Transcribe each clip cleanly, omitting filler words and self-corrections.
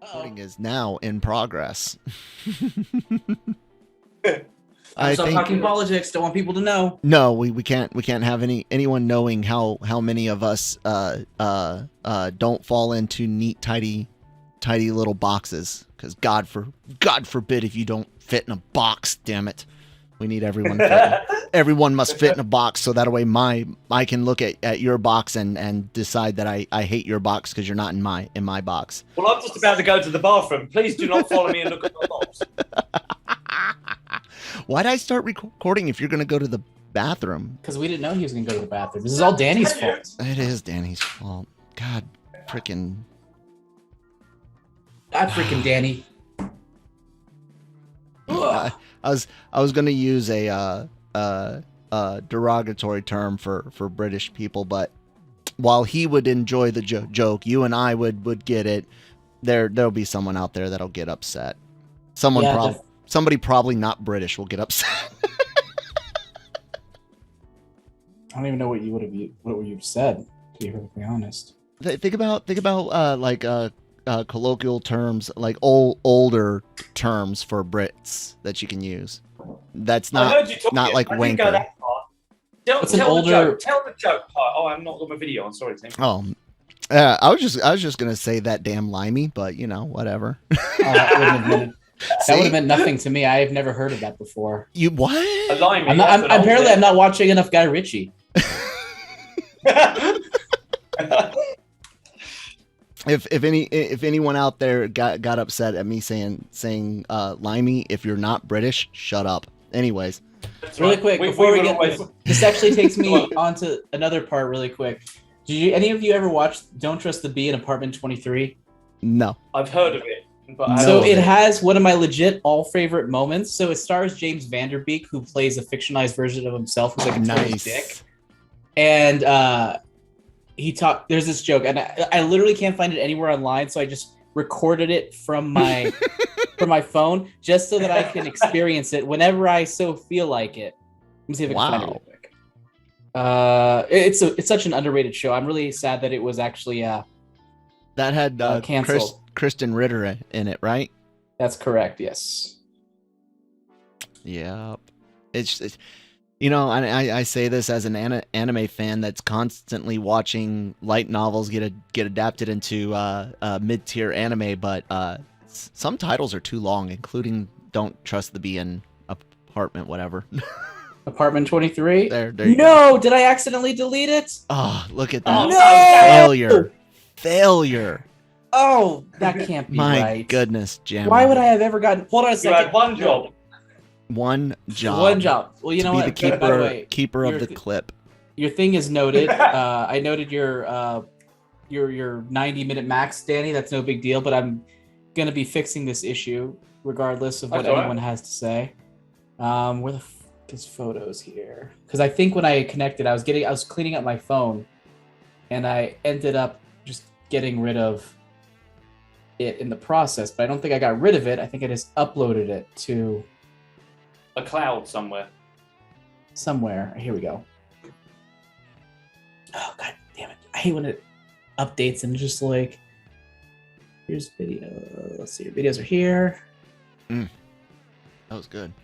Recording is now in progress. I'm still talking politics. Don't want people to know. No, we can't have anyone knowing how many of us don't fall into neat, tidy little boxes. Because God forbid if you don't fit in a box. Damn it, we need everyone fitting. Everyone must fit in a box, so that way I can look at your box and decide that I hate your box because you're not in my box. Well, I'm just about to go to the bathroom. Please do not follow me and look at my box. Why'd I start recording if you're going to go to the bathroom? Because we didn't know he was going to go to the bathroom. This is all Danny's fault. It is Danny's fault. God freaking Danny. I was going to use a derogatory term for British people, but while he would enjoy the joke, you and I would get it. There'll be someone out there that'll get upset. Somebody probably not British will get upset. I don't even know what you've said, to be perfectly honest. Think about colloquial terms, like older terms for Brits that you can use. That's not like wanker. Tell the joke part. Oh, I'm not got my video on. Sorry, Tim. Oh, I was just gonna say that damn limey, but whatever. That would have meant nothing to me. I have never heard of that before. You what? A limey. I'm not watching enough Guy Ritchie. If anyone out there got upset at me saying limey, if you're not British, shut up. Anyways, really quick before we get this actually takes me on to another part really quick. Did any of you ever watch Don't Trust the Bee in Apartment 23? No. I've heard of it. So it has one of my legit all favorite moments. So it stars James Vanderbeek, who plays a fictionalized version of himself, who's like a nice dick. And there's this joke, and I literally can't find it anywhere online, so I just recorded it from my phone just so that I can experience it whenever I so feel like it. Let me see if I can find it real quick. It's such an underrated show. I'm really sad that it was actually that had canceled. Kristen Ritter in it, right? That's correct. Yes. Yeah. It's I say this as an anime fan that's constantly watching light novels get adapted into mid-tier anime, but some titles are too long, including Don't Trust the Bee in Apartment whatever. Apartment 23? There you go. Did I accidentally delete it? Oh, look at that. No! Failure. Oh, that can't be right. My goodness, Jam. Why would I have ever gotten... Hold on a second. You had one job. One job. Well, you know what? The keeper of the clip. Your thing is noted. I noted your 90-minute max, Danny. That's no big deal, but I'm going to be fixing this issue regardless of what anyone has to say. Where the f is photos here? Because I think when I connected, I was cleaning up my phone, and I ended up just getting rid of it in the process, but I don't think I got rid of it. I think I just uploaded it to a cloud somewhere. Here we go. Oh, god damn it. I hate when it updates and just like, here's video. Let's see, your videos are here. That was good.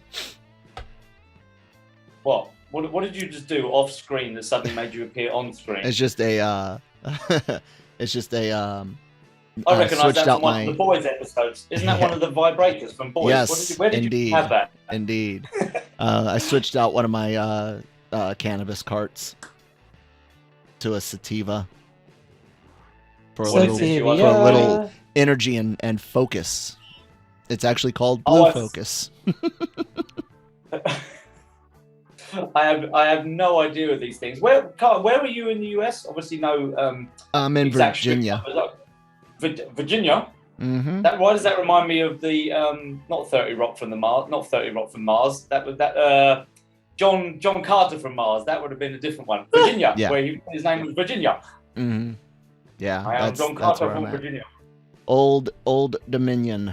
What did you just do off screen that suddenly made you appear on screen? It's just a I recognise that from one of the Boys episodes. Isn't that one of the vibrators from Boys? Yes, where did you have that? Indeed. I switched out one of my cannabis carts to a sativa for a little energy and focus. It's actually called Blue Focus. I have no idea of these things. Where were you in the US? Obviously, no. I'm in Virginia. Virginia. Mm-hmm. Why does that remind me of the not 30 Rock from Mars? That was that John Carter from Mars. That would have been a different one. Virginia, where his name was Virginia. Mm-hmm. Yeah, I am John Carter from Virginia. Old Dominion.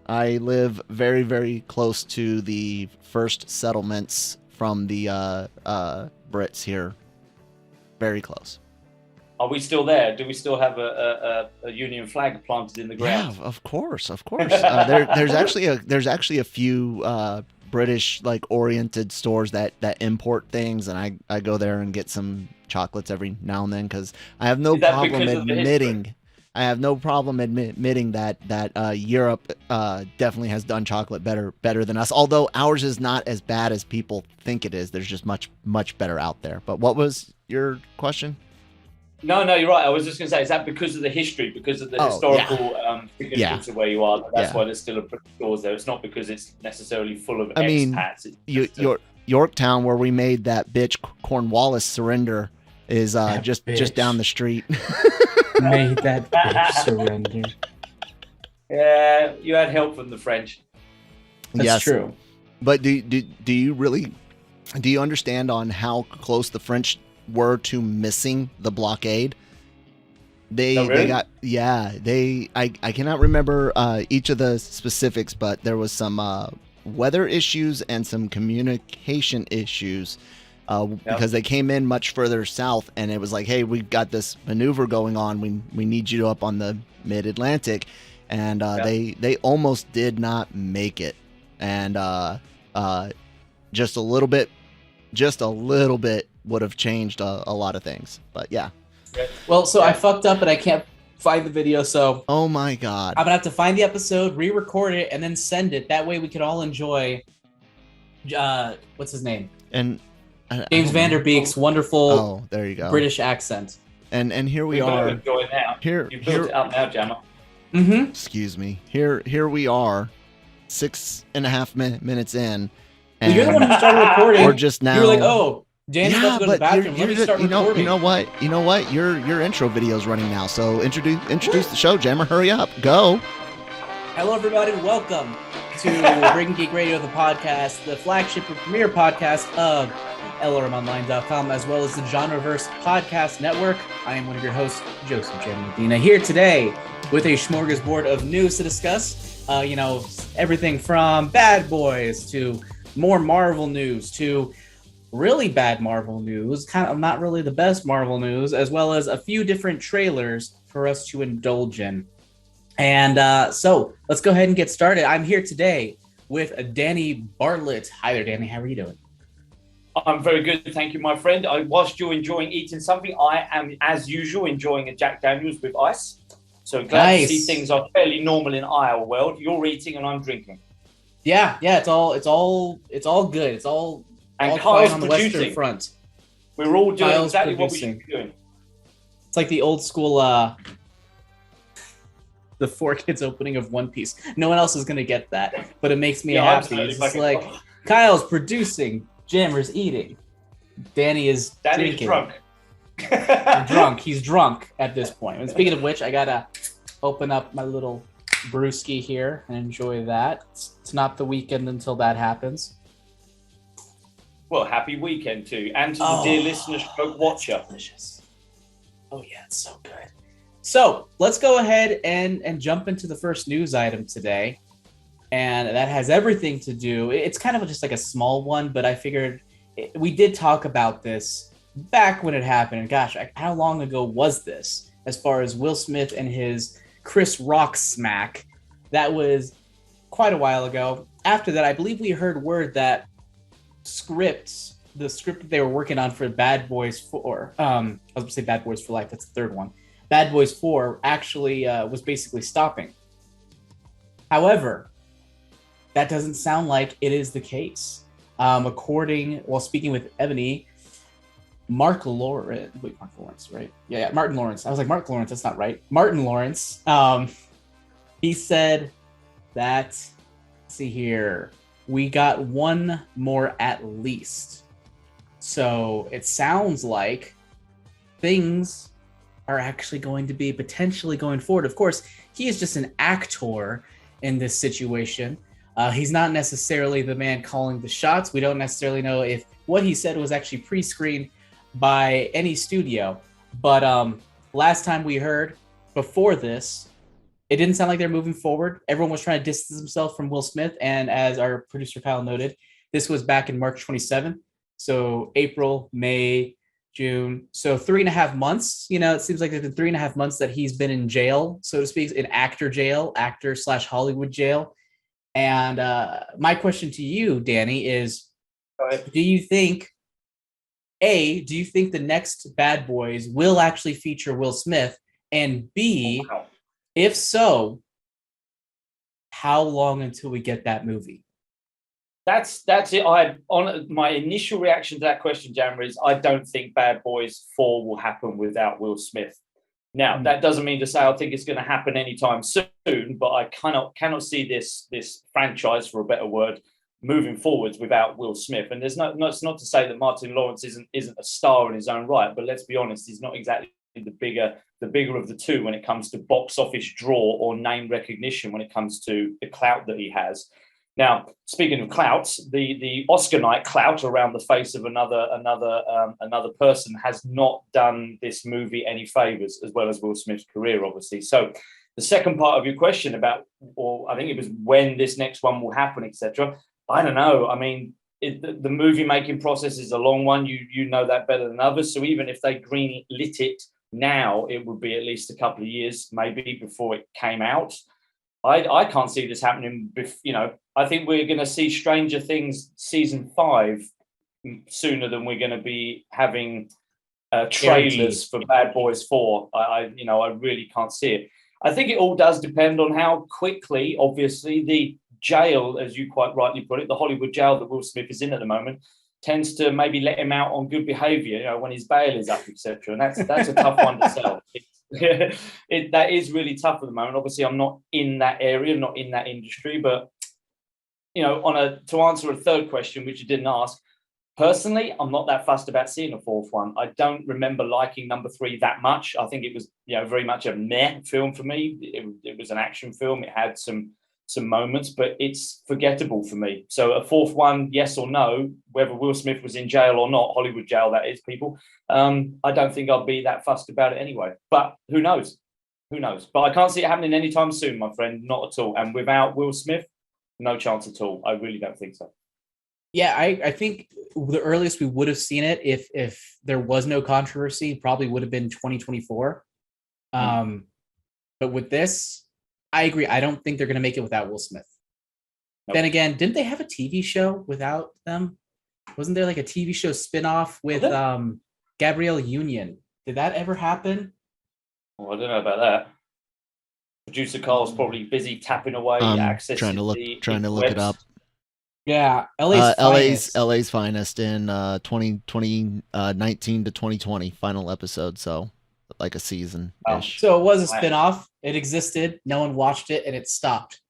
I live very, very close to the first settlements from the Brits here. Very close. Are we still there? Do we still have a Union flag planted in the ground? Yeah, of course. There's actually a few British like oriented stores that import things, and I go there and get some chocolates every now and then because I have no problem admitting. I have no problem admitting that Europe definitely has done chocolate better than us. Although ours is not as bad as people think it is. There's just much better out there. But what was your question? No, you're right. I was just going to say, is that because of the history, because of the historical significance of where you are? That's why there's still a British stores there. It's not because it's necessarily full of expats. Yorktown, where we made that bitch Cornwallis surrender, is just down the street. Made that bitch surrender. Yeah, you had help from the French. That's true. But do you understand on how close the French were to missing the blockade? They got I cannot remember each of the specifics, but there was some weather issues and some communication issues because they came in much further south, and it was like, hey, we've got this maneuver going on, we need you up on the mid-Atlantic, and they almost did not make it, and just a little bit would have changed a lot of things. But yeah. Well, so I fucked up and I can't find the video, so oh my god, I'm gonna have to find the episode, re-record it, and then send it. That way we can all enjoy what's his name? And James Vanderbeek's wonderful there you go. British accent. And here we are. Enjoy it now. Here built it up now, Jammer. Mm-hmm. Excuse me. Here we are, 6.5 minutes in. And you're the one who started recording. We're just now. You were like, oh, Dan's about to go to the bathroom. Let me start recording. You know what? Your intro video is running now. So introduce the show, Jammer. Hurry up. Go. Hello, everybody. Welcome to Breaking Geek Radio, the podcast, the flagship and premier podcast of LRMonline.com, as well as the Genreverse Podcast Network. I am one of your hosts, Joseph J. Medina, here today with a smorgasbord of news to discuss. Everything from Bad Boys to more Marvel news to really bad Marvel news, kind of not really the best Marvel news, as well as a few different trailers for us to indulge in. And so let's go ahead and get started. I'm here today with Danny Bartlett. Hi there, Danny. How are you doing? I'm very good, thank you, my friend. Whilst you're enjoying eating something, I am, as usual, enjoying a Jack Daniels with ice. So glad to see things are fairly normal in our world. You're eating and I'm drinking. Yeah, it's all good. It's all Kyle's on the producing. Western Front. We're all doing Kyle's exactly producing. what we should be doing. It's like the old school the 4Kids opening of One Piece. No one else is gonna get that, but it makes me happy. It's just like Kyle's producing, Jammer's eating, Danny's drinking. Drunk. He's drunk at this point. And speaking of which, I gotta open up my little brewski here and enjoy that. It's not the weekend until that happens. Well, happy weekend too, and to the dear listener, stroke watcher. Delicious. Oh yeah, it's so good. So let's go ahead and jump into the first news item today, and that has everything to do. It's kind of just like a small one, but I figured we did talk about this back when it happened. And gosh, how long ago was this? As far as Will Smith and his Chris Rock smack, that was quite a while ago. After that, I believe we heard word that the script that they were working on for Bad Boys 4, I was going to say Bad Boys for Life, that's the third one. Bad Boys 4 actually was basically stopping. However, that doesn't sound like it is the case. Speaking with Ebony, Martin Lawrence, right? Yeah, Martin Lawrence. I was like, Mark Lawrence, that's not right. Martin Lawrence. He said that, let's see here, we got one more at least. So it sounds like things are actually going to be potentially going forward. Of course, he is just an actor in this situation. He's not necessarily the man calling the shots. We don't necessarily know if what he said was actually pre-screened by any studio. But last time we heard, before this, it didn't sound like they're moving forward. Everyone was trying to distance themselves from Will Smith. And as our producer Kyle noted, this was back in March 27th. So April, May, June. So 3.5 months. It seems like it's been 3.5 months that he's been in jail, so to speak, in actor / Hollywood jail. And my question to you, Danny, is: do you think the next Bad Boys will actually feature Will Smith? And B, if so, how long until we get that movie? That's it. On my initial reaction to that question, Jammer, is I don't think Bad Boys 4 will happen without Will Smith. Now, that doesn't mean to say I think it's going to happen anytime soon, but I cannot see this franchise, for a better word, moving forwards without Will Smith. And it's not to say that Martin Lawrence isn't a star in his own right, but let's be honest, he's not exactly the bigger of the two when it comes to box office draw or name recognition, when it comes to the clout that he has. Now, speaking of clout, the Oscar night clout around the face of another person has not done this movie any favors, as well as Will Smith's career, obviously. So the second part of your question about, or I think it was when this next one will happen, etc. I don't know. I mean, the movie making process is a long one. You know that better than others. So even if they green lit it now, it would be at least a couple of years maybe before it came out. I can't see this happening. I think we're going to see Stranger Things season 5 sooner than we're going to be having trailers for Bad Boys 4. I really can't see it. I think it all does depend on how quickly, obviously, the jail, as you quite rightly put it, the Hollywood jail that Will Smith is in at the moment, tends to maybe let him out on good behavior, when his bail is up, etc. And that's a tough one to sell. That is really tough at the moment. Obviously, I'm not in that area, not in that industry, but to answer a third question, which you didn't ask, personally, I'm not that fussed about seeing a fourth one. I don't remember liking number 3 that much. I think it was, very much a meh film for me. It was an action film. It had some moments, but it's forgettable for me. So a fourth one, yes or no, whether Will Smith was in jail or not, Hollywood jail, that is, people. I don't think I'll be that fussed about it anyway. But who knows? But I can't see it happening anytime soon, my friend. Not at all. And without Will Smith, no chance at all. I really don't think so. Yeah, I think the earliest we would have seen it, if there was no controversy, probably would have been 2024. But with this, I agree. I don't think they're going to make it without Will Smith. Nope. Then again, didn't they have a TV show without them? Wasn't there like a TV show spinoff with Gabrielle Union? Did that ever happen? Well, I don't know about that. Producer Carl's probably busy tapping away, accessing trying to look it up. Yeah, LA's finest in 2019 to 2020 final episode. So like a season. So it was a spinoff. It existed. No one watched it, and it stopped.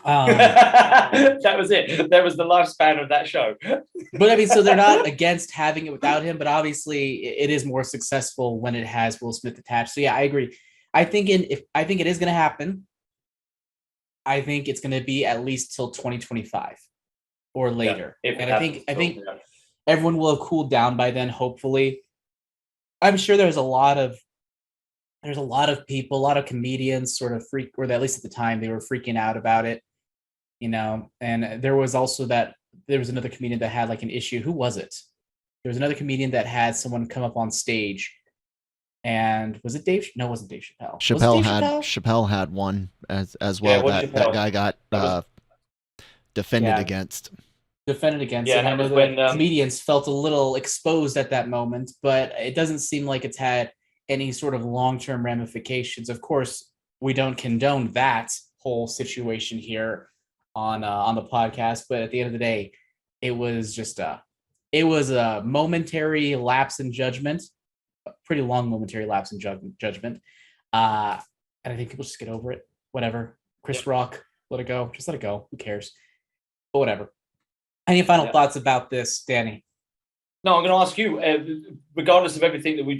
That was it. That was the lifespan of that show. But I mean, so they're not against having it without him, but obviously it is more successful when it has Will Smith attached. So yeah, I agree. I think it is going to happen. I think it's going to be at least till 2025 or later. Yeah, and I think everyone will have cooled down by then. Hopefully, I'm sure there's a lot of people, a lot of comedians sort of or at least at the time they were freaking out about it, and there was another comedian that had like an issue. Who was it? There was another comedian that had someone come up on stage, and was it Dave? No, it wasn't Dave Chappelle. Chappelle had one as well. Yeah, that guy got defended against. Yeah, and I know that comedians felt a little exposed at that moment, but it doesn't seem like it's had any sort of long-term ramifications. Of course, we don't condone that whole situation here on the podcast, but at the end of the day, it was just a momentary lapse in judgment, a pretty long momentary lapse in judgment. And I think people just get over it. Whatever. Chris Rock, let it go. Just let it go. Who cares? But whatever. Any final thoughts about this, Danny? No, I'm going to ask you, regardless of everything that we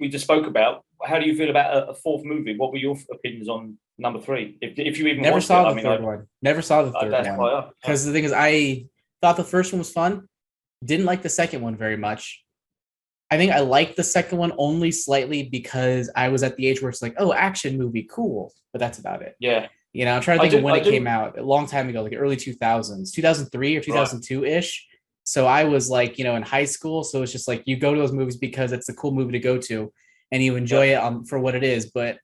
just spoke about, how do you feel about a fourth movie? What were your opinions on number 3? If you even never saw the third one. Never saw the third one. Because the thing is, I thought the first one was fun. Didn't like the second one very much. I think I liked the second one only slightly because I was at the age where it's like, oh, action movie, cool. But that's about it. Yeah. I'm trying to think of when it came out. A long time ago, like early 2000s, 2003 or 2002-ish. So I was like, in high school. So it's just like you go to those movies because it's a cool movie to go to and you enjoy it for what it is, but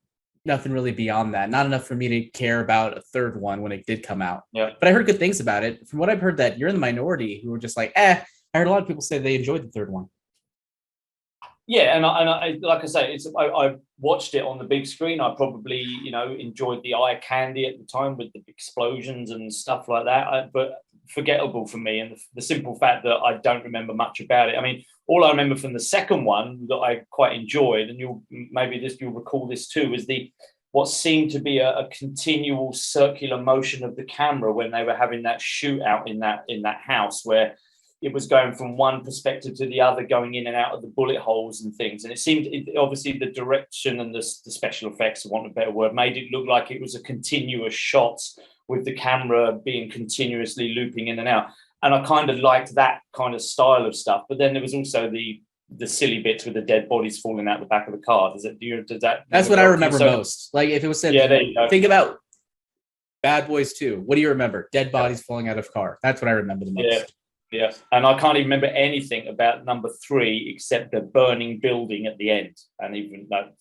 nothing really beyond that. Not enough for me to care about a third one when it did come out. Yeah. But I heard good things about it. From what I've heard, that you're in the minority who were just like, I heard a lot of people say they enjoyed the third one. Yeah, and I like I say, I watched it on the big screen. I probably enjoyed the eye candy at the time with the explosions and stuff like that. But forgettable for me, and the simple fact that I don't remember much about it. I mean, all I remember from the second one that I quite enjoyed, and you'll recall this too, is what seemed to be a continual circular motion of the camera when they were having that shootout in that house, where it was going from one perspective to the other, going in and out of the bullet holes and things. And it seemed, obviously, the direction and the special effects, for want of a better word, made it look like it was a continuous shot with the camera being continuously looping in and out. And I kind of liked that kind of style of stuff. But then there was also the silly bits with the dead bodies falling out the back of the car. That's what I remember most. Like if it was said, there you go. Think about Bad Boys 2. What do you remember? Dead bodies falling out of car. That's what I remember the most. Yeah, and I can't even remember anything about number 3 except the burning building at the end. And even that,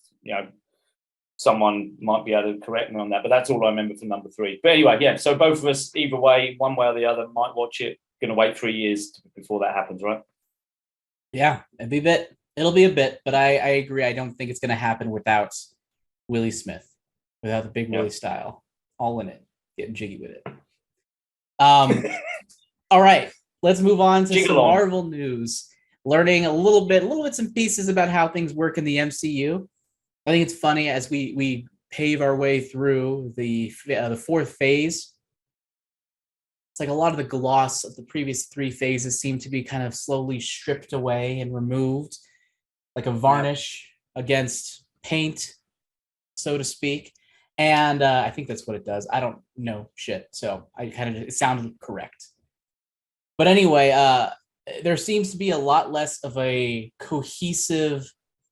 someone might be able to correct me on that, but that's all I remember from number 3. But anyway, yeah. So both of us, either way, one way or the other, might watch it. Going to wait 3 years before that happens, right? Yeah, it'll be a bit, but I agree. I don't think it's going to happen without Willie Smith, without the big Willie style, all in it, getting jiggy with it. All right. Let's move on to some Marvel news. Learning a little bits and pieces about how things work in the MCU. I think it's funny as we pave our way through the fourth phase. It's like a lot of the gloss of the previous 3 phases seem to be kind of slowly stripped away and removed, like a varnish against paint, so to speak. And I think that's what it does. I don't know shit, so it sounded correct. But anyway, there seems to be a lot less of a cohesive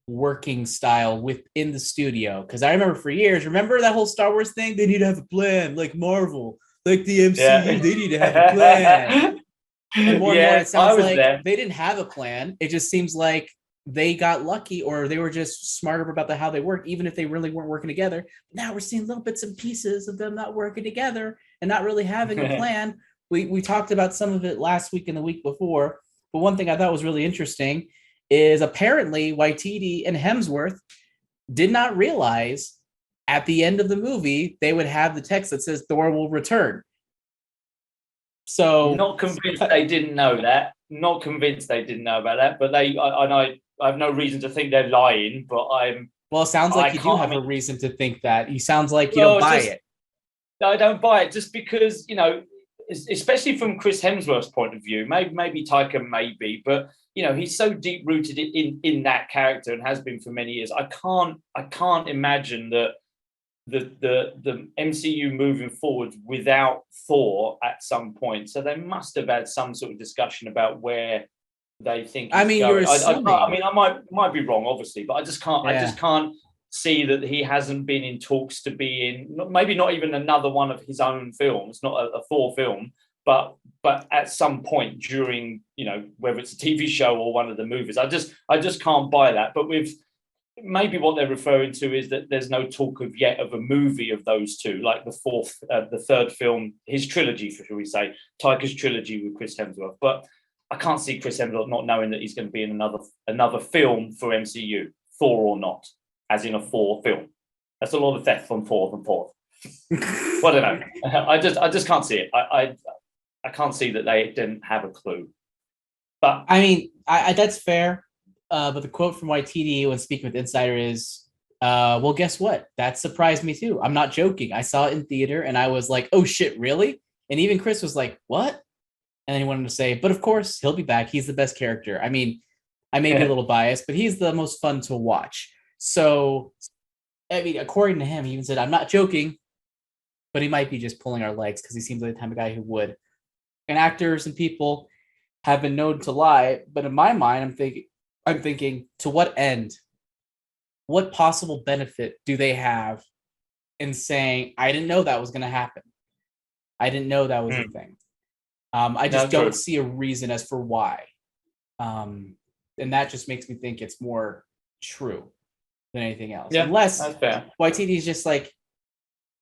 working style within the studio. Because I remember for years, remember that whole Star Wars thing? They need to have a plan, like Marvel, like the MCU. They need to have a plan. And more and more, it sounds like they didn't have a plan. It just seems like they got lucky, or they were just smarter about how they work, even if they really weren't working together. Now we're seeing little bits and pieces of them not working together and not really having a plan. We talked about some of it last week and the week before, but one thing I thought was really interesting is apparently Waititi and Hemsworth did not realize at the end of the movie they would have the text that says Thor will return. So not convinced they didn't know that. Not convinced they didn't know about that, but I have no reason to think they're lying. But well, it sounds like you do have a reason to think that. He sounds like you don't buy it. No, I don't buy it, just because especially from Chris Hemsworth's point of view, maybe Taika maybe, but he's so deep rooted in that character and has been for many years. I can't imagine that the MCU moving forward without Thor at some point. So they must have had some sort of discussion about where they think. You're assuming. I might be wrong, obviously, but I just can't. Yeah. I just can't see that he hasn't been in talks to be in, maybe not even another one of his own films, not a Thor film, but at some point during, whether it's a TV show or one of the movies. I just can't buy that. But with maybe what they're referring to is that there's no talk of yet of a movie of those two, like the third film, his trilogy, shall we say, Taika's trilogy with Chris Hemsworth. But I can't see Chris Hemsworth not knowing that he's going to be in another film for MCU, Thor or not. As in a Thor film. That's a lot of theft from Thor than Thor. Well, I don't know. I just can't see it. I can't see that they didn't have a clue. But I that's fair. But the quote from YTD when speaking with Insider is, well, guess what? That surprised me too. I'm not joking. I saw it in theater and I was like, oh shit, really? And even Chris was like, what? And then he wanted to say, but of course he'll be back. He's the best character. I may be a little biased, but he's the most fun to watch. So, according to him, he even said, I'm not joking, but he might be just pulling our legs because he seems like the type of guy who would. And actors and people have been known to lie, but in my mind, I'm thinking, to what end? What possible benefit do they have in saying, I didn't know that was going to happen? I didn't know that was a thing. I just don't see a reason as for why. And that just makes me think it's more true than anything else. Yeah, unless that's fair. YTD is just like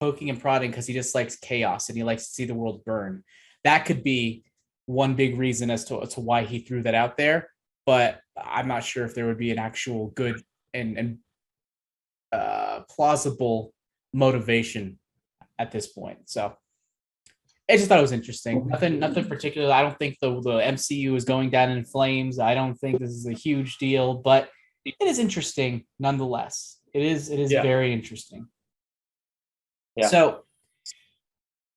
poking and prodding because he just likes chaos and he likes to see the world burn. That could be one big reason as to why he threw that out there. But I'm not sure if there would be an actual good and plausible motivation at this point. So I just thought it was interesting. Nothing particular. I don't think the MCU is going down in flames. I don't think this is a huge deal, but it is interesting nonetheless. It is very interesting. Yeah. So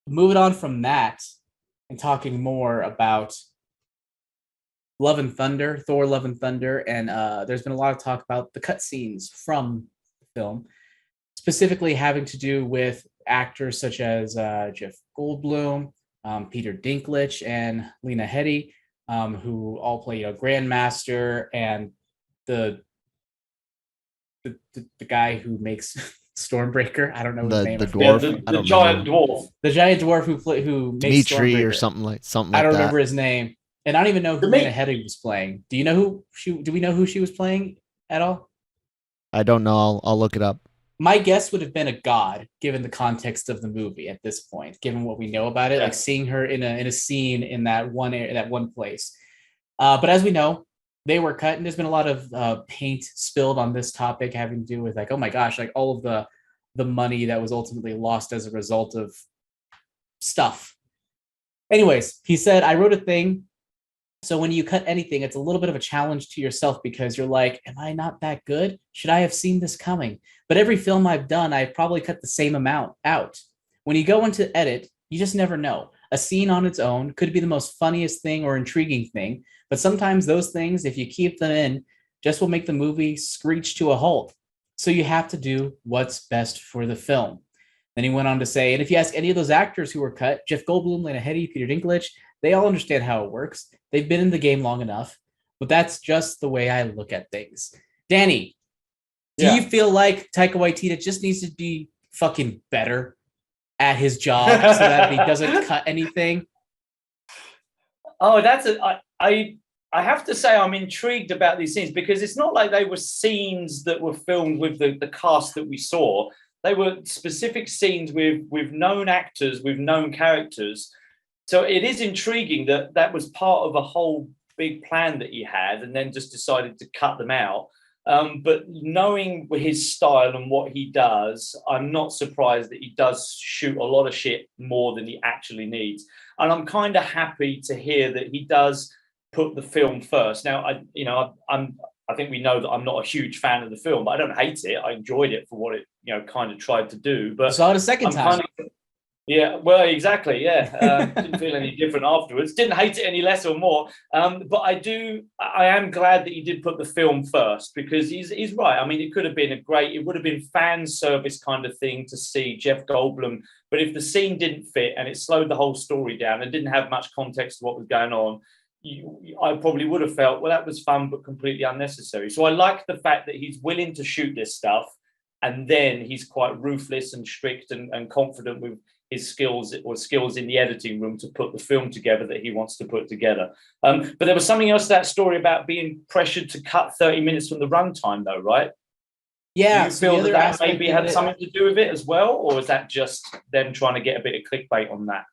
moving on from that and talking more about Love and Thunder, Thor Love and Thunder, and there's been a lot of talk about the cutscenes from the film, specifically having to do with actors such as Jeff Goldblum, Peter Dinklage, and Lena Headey, who all play Grandmaster and the guy who makes Stormbreaker. I don't know his name. The dwarf. The giant dwarf. The giant dwarf who makes Dimitri Stormbreaker. Or something like I don't remember his name, and I don't even know who Lena Headey was playing. Do you know who she? Do we know who she was playing at all? I don't know. I'll look it up. My guess would have been a god, given the context of the movie at this point, given what we know about it, like seeing her in a scene in that one place. But as we know, they were cut, and there's been a lot of paint spilled on this topic, having to do with like, oh my gosh, like all of the money that was ultimately lost as a result of stuff. Anyways, he said, I wrote a thing. So when you cut anything, it's a little bit of a challenge to yourself because you're like, am I not that good? Should I have seen this coming? But every film I've done, I've probably cut the same amount out. When you go into edit, you just never know. A scene on its own could be the most funniest thing or intriguing thing, but sometimes those things, if you keep them in, just will make the movie screech to a halt. So you have to do what's best for the film. Then he went on to say, and if you ask any of those actors who were cut, Jeff Goldblum, Lena Headey, Peter Dinklage, they all understand how it works. They've been in the game long enough, but that's just the way I look at things. Danny, do you feel like Taika Waititi just needs to be fucking better at his job so that he doesn't cut anything? Oh, I have to say I'm intrigued about these scenes because it's not like they were scenes that were filmed with the cast that we saw. They were specific scenes with known actors, with known characters. So it is intriguing that was part of a whole big plan that he had and then just decided to cut them out. But knowing his style and what he does, I'm not surprised that he does shoot a lot of shit more than he actually needs. And I'm kind of happy to hear that he does put the film first. Now, I think we know that I'm not a huge fan of the film, but I don't hate it. I enjoyed it for what it kind of tried to do. But I saw it a second time. Yeah, well, exactly. Yeah, didn't feel any different afterwards. Didn't hate it any less or more. But I am glad that he did put the film first because he's right. I mean, it could have been it would have been fan service kind of thing to see Jeff Goldblum. But if the scene didn't fit and it slowed the whole story down and didn't have much context to what was going on, I probably would have felt, well, that was fun, but completely unnecessary. So I like the fact that he's willing to shoot this stuff. And then he's quite ruthless and strict and confident with his skills in the editing room to put the film together that he wants to put together. But there was something else to that story about being pressured to cut 30 minutes from the runtime, though, right? Yeah. Do you feel that maybe had something to do with it as well? Or is that just them trying to get a bit of clickbait on that?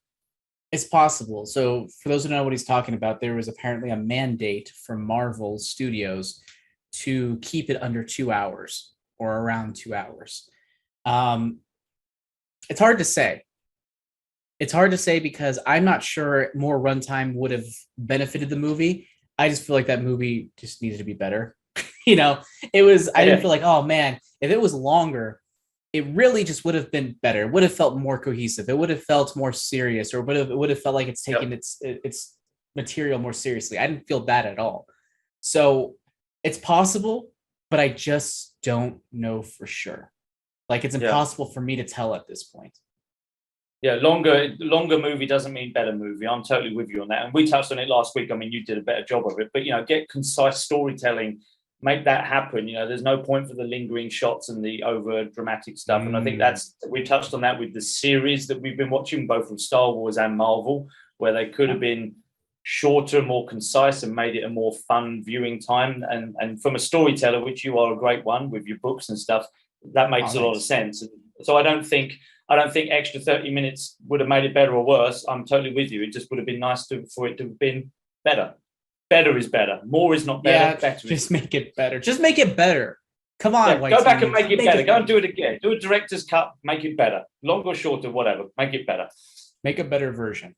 It's possible. So for those who know what he's talking about, there was apparently a mandate from Marvel Studios to keep it under 2 hours or around 2 hours. It's hard to say. It's hard to say because I'm not sure more runtime would have benefited the movie. I just feel like that movie just needed to be better. I didn't feel like, oh man, if it was longer, it really just would have been better. It would have felt more cohesive. It would have felt more serious, or it would have felt like it's taking its material more seriously. I didn't feel that at all. So it's possible, but I just don't know for sure. Like it's impossible for me to tell at this point. Yeah, longer movie doesn't mean better movie. I'm totally with you on that. And we touched on it last week. I mean, you did a better job of it. But, get concise storytelling, make that happen. There's no point for the lingering shots and the over dramatic stuff. And I think we touched on that with the series that we've been watching, both from Star Wars and Marvel, where they could have been shorter, more concise, and made it a more fun viewing time. And from a storyteller, which you are a great one with your books and stuff, that makes a lot of sense. And so I don't think extra 30 minutes would have made it better or worse. I'm totally with you. It just would have been nice for it to have been better. Better is better. More is not better. Yeah, better just make it better. Just make it better. Come on, go back and make it better. Go and do it again. Do a director's cut. Make it better. Longer, shorter, whatever. Make it better. Make a better version.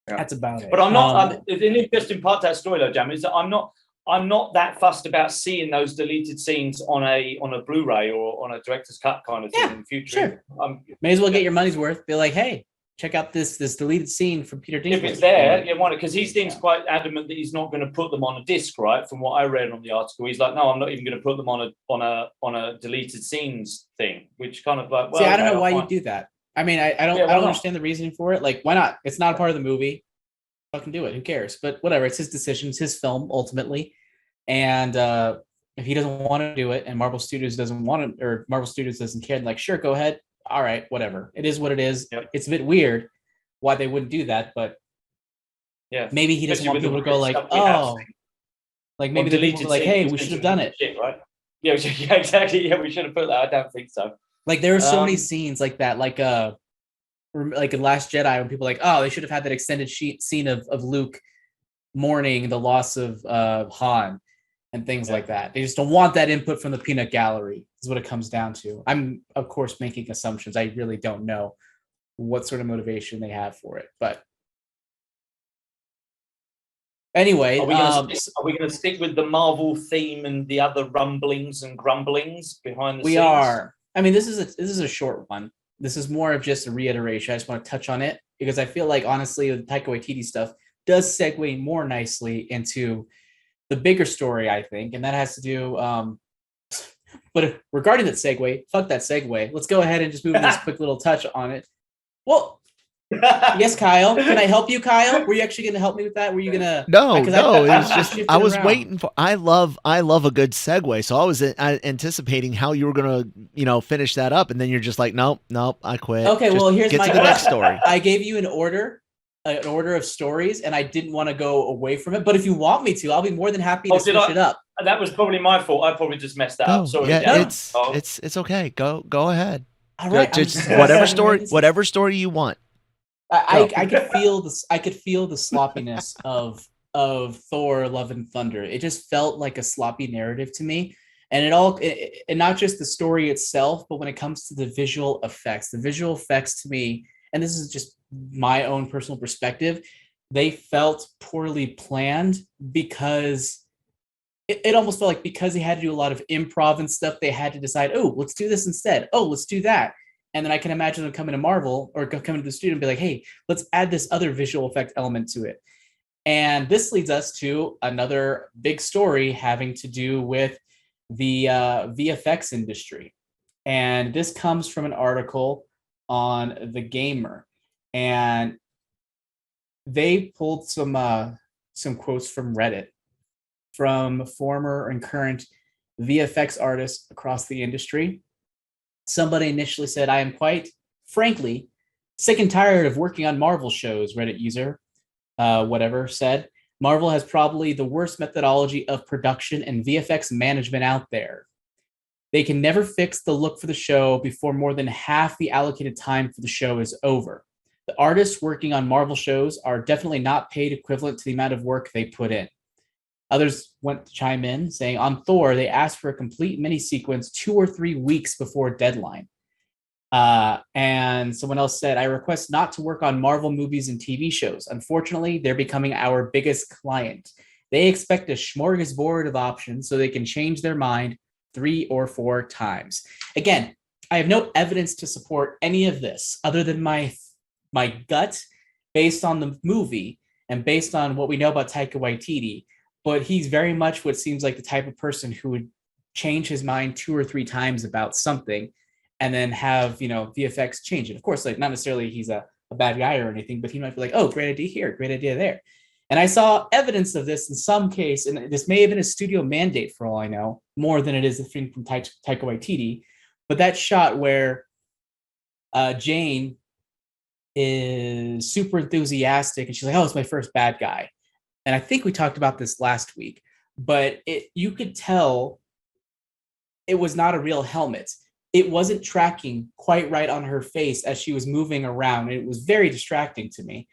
Yeah. That's about it. But I'm not. An interesting part to that story, though, Jam, is that I'm not that fussed about seeing those deleted scenes on a Blu-ray or on a director's cut kind of thing in the future. Sure. May as well get your money's worth. Be like, hey, check out this deleted scene from Peter Dinklage. If it's there, you want it, because he seems quite adamant that he's not going to put them on a disc, right? From what I read on the article, he's like, no, I'm not even going to put them on a deleted scenes thing, which kind of like, well, see, I don't know why you do that. I mean, I don't understand the reasoning for it. Like, why not? It's not a part of the movie. Fucking do it. Who cares? But whatever. It's his decision. It's his film ultimately. And if he doesn't want to do it, and Marvel Studios doesn't want it, or Marvel Studios doesn't care, like, sure, go ahead. All right, whatever. It is what it is. Yep. It's a bit weird why they wouldn't do that, but yeah, maybe he doesn't want people to go like, oh, like maybe the people are like, hey, we should have done it. Shit, right? Yeah, exactly. Yeah, we should have put that. I don't think so. Like there are so many scenes like that, like in Last Jedi, when people are like, oh, they should have had that extended scene of Luke mourning the loss of Han and things like that. They just don't want that input from the peanut gallery, is what it comes down to. I'm, of course, making assumptions. I really don't know what sort of motivation they have for it. But anyway, are we going to stick with the Marvel theme and the other rumblings and grumblings behind the scenes? We are. I mean, this is a short one. This is more of just a reiteration. I just want to touch on it because I feel like, honestly, the Taika Waititi stuff does segue more nicely into the bigger story, I think, and that has to do. But regarding that segue, fuck that segue. Let's go ahead and just move in this quick little touch on it. Well, yes, Kyle. Can I help you, Kyle? Were you actually going to help me with that? Were you gonna? No. It was just I was waiting for. I love a good segue, so I was anticipating how you were gonna, finish that up, and then you're just like, nope, I quit. Okay, just well, here's get my to the next story. I gave you an order of stories, and I didn't want to go away from it. But if you want me to, I'll be more than happy to switch it up. That was probably my fault. I probably just messed that up. Sorry. Yeah, it's okay. Go ahead. All right, just whatever story you want. I could feel this. I could feel the sloppiness of Thor: Love and Thunder. It just felt like a sloppy narrative to me, and and not just the story itself, but when it comes to the visual effects. The visual effects to me, and this is just my own personal perspective, they felt poorly planned because it almost felt like because they had to do a lot of improv and stuff, they had to decide, oh, let's do this instead. Oh, let's do that. And then I can imagine them coming to Marvel or coming to the studio and be like, hey, let's add this other visual effect element to it. And this leads us to another big story having to do with the VFX industry. And this comes from an article on The Gamer. And they pulled some quotes from Reddit from former and current VFX artists across the industry. Somebody initially said, I am quite frankly sick and tired of working on Marvel shows, Reddit user, whatever, said. Marvel has probably the worst methodology of production and VFX management out there. They can never fix the look for the show before more than half the allocated time for the show is over. The artists working on Marvel shows are definitely not paid equivalent to the amount of work they put in. Others went to chime in, saying on Thor, they asked for a complete mini sequence 2 or 3 weeks before deadline. And someone else said, I request not to work on Marvel movies and TV shows. Unfortunately, they're becoming our biggest client. They expect a smorgasbord of options so they can change their mind 3 or 4 times. Again, I have no evidence to support any of this other than my gut based on the movie and based on what we know about Taika Waititi. But he's very much what seems like the type of person who would change his mind 2 or 3 times about something and then have, VFX change it. Of course, like not necessarily he's a bad guy or anything, but he might be like, oh, great idea here, great idea there. And I saw evidence of this in some case, and this may have been a studio mandate for all I know, more than it is the thing from Taika Waititi. But that shot where Jane is super enthusiastic, and she's like, "Oh, it's my first bad guy." And I think we talked about this last week, but you could tell it was not a real helmet. It wasn't tracking quite right on her face as she was moving around. And it was very distracting to me.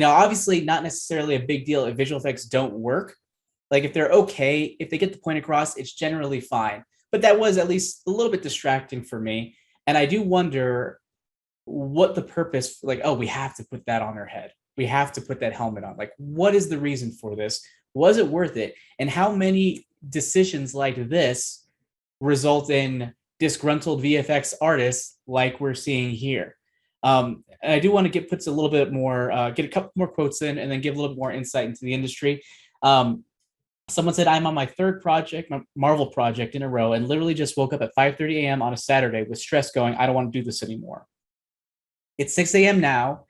Obviously not necessarily a big deal if visual effects don't work. Like if they're okay, if they get the point across, it's generally fine. But that was at least a little bit distracting for me. And I do wonder what the purpose, like, oh, we have to put that on her head. We have to put that helmet on. Like, what is the reason for this? Was it worth it? And how many decisions like this result in disgruntled VFX artists like we're seeing here? And I do want to put a little bit more, get a couple more quotes in, and then give a little bit more insight into the industry. Someone said, "I'm on my third project, my Marvel project in a row, and literally just woke up at 5:30 a.m. on a Saturday with stress going, I don't want to do this anymore. It's 6 a.m. now,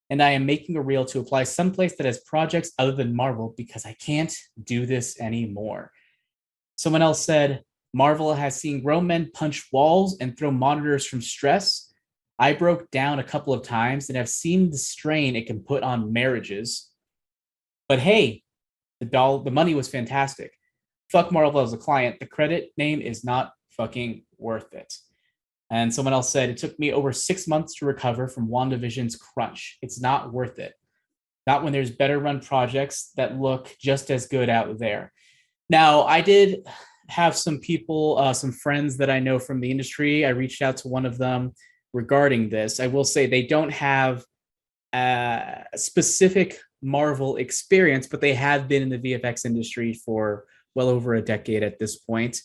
and I am making a reel to apply someplace that has projects other than Marvel because I can't do this anymore." Someone else said, "Marvel has seen grown men punch walls and throw monitors from stress. I broke down a couple of times and have seen the strain it can put on marriages. But hey, the money was fantastic. Fuck Marvel as a client. The credit name is not fucking worth it." And someone else said, "It took me over 6 months to recover from WandaVision's crunch. It's not worth it. Not when there's better run projects that look just as good out there." Now, I did have some people, some friends that I know from the industry. I reached out to one of them regarding this. I will say they don't have a specific Marvel experience, but they have been in the VFX industry for well over a decade at this point.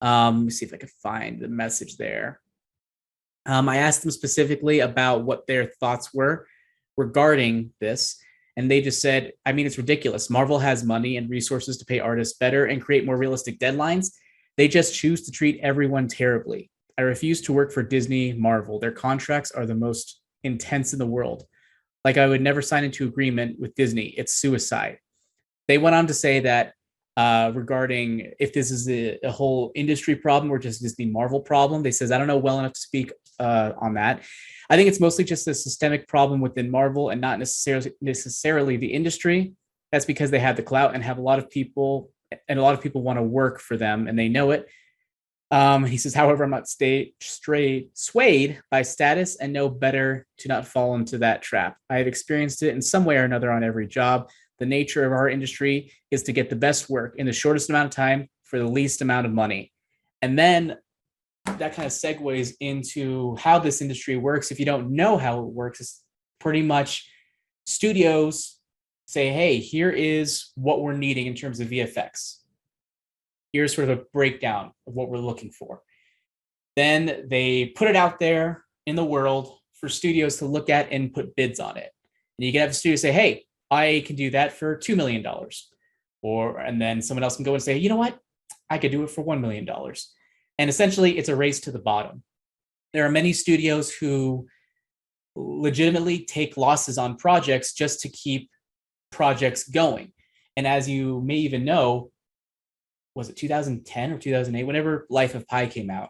Let me see if I can find the message there. I asked them specifically about what their thoughts were regarding this, and they just said, "I mean, it's ridiculous. Marvel has money and resources to pay artists better and create more realistic deadlines. They just choose to treat everyone terribly. I refuse to work for Disney, Marvel. Their contracts are the most intense in the world. Like, I would never sign into agreement with Disney. It's suicide." They went on to say that regarding if this is a whole industry problem or just Disney Marvel problem, they says, "I don't know well enough to speak on that. I think it's mostly just a systemic problem within Marvel and not necessarily the industry. That's because they have the clout and have a lot of people, and a lot of people want to work for them, and they know it." He says, "However, I'm not swayed by status and know better to not fall into that trap. I have experienced it in some way or another on every job. The nature of our industry is to get the best work in the shortest amount of time for the least amount of money." And then that kind of segues into how this industry works. If you don't know how it works, it's pretty much studios say, "Hey, here is what we're needing in terms of VFX. Here's sort of a breakdown of what we're looking for." Then they put it out there in the world for studios to look at and put bids on it. And you can have a studio say, "Hey, I can do that for $2 million. And then someone else can go and say, "You know what? I could do it for $1 million. And essentially, it's a race to the bottom. There are many studios who legitimately take losses on projects just to keep projects going. And as you may even know, was it 2010 or 2008, whenever Life of Pi came out,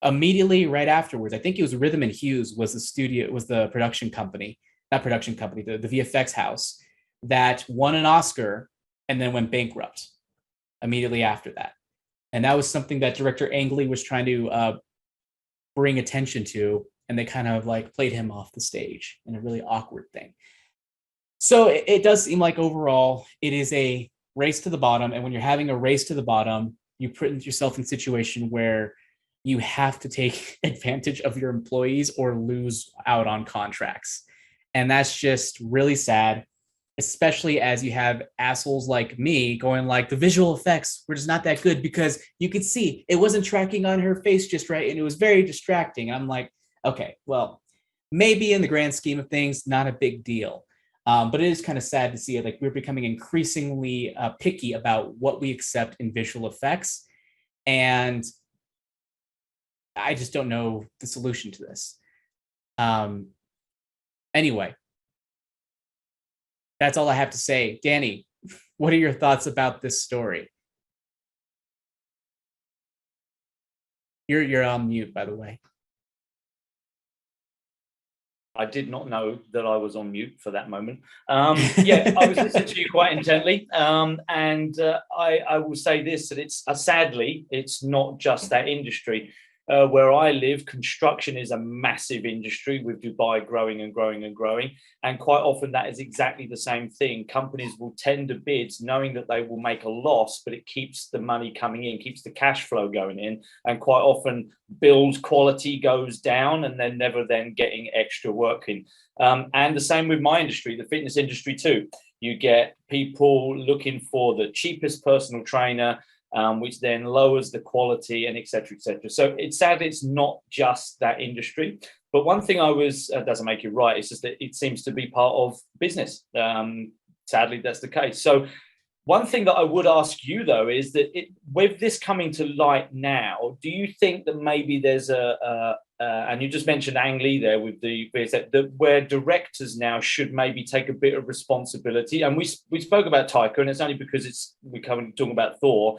immediately right afterwards, I think it was Rhythm and Hughes was the production company, not production company, the VFX house that won an Oscar and then went bankrupt immediately after that. And that was something that director Ang Lee was trying to bring attention to, and they kind of like played him off the stage in a really awkward thing. So it does seem like overall it is a race to the bottom. And when you're having a race to the bottom, you put yourself in a situation where you have to take advantage of your employees or lose out on contracts. And that's just really sad, especially as you have assholes like me going like, the visual effects were just not that good because you could see it wasn't tracking on her face just right. And it was very distracting. I'm like, okay, well, maybe in the grand scheme of things, not a big deal. But it is kind of sad to see it. Like, we're becoming increasingly picky about what we accept in visual effects. And I just don't know the solution to this. Anyway, that's all I have to say. Danny, what are your thoughts about this story? You're on mute, by the way. I did not know that I was on mute for that moment. Yeah, I was listening to you quite intently. I will say this, that it's sadly, it's not just that industry. Where I live, construction is a massive industry with Dubai growing and growing and growing. And quite often that is exactly the same thing. Companies will tender bids knowing that they will make a loss, but it keeps the money coming in, keeps the cash flow going in. And quite often build quality goes down and they're never then getting extra work in. And the same with my industry, the fitness industry too. You get people looking for the cheapest personal trainer, which then lowers the quality and et cetera, et cetera. So it's sad it's not just that industry. But one thing doesn't make it right, it's just that it seems to be part of business. Sadly, that's the case. So one thing that I would ask you, though, is that with this coming to light now, do you think that maybe there's and you just mentioned Ang Lee there with where directors now should maybe take a bit of responsibility? And we spoke about Taika, and it's only because we're currently talking about Thor,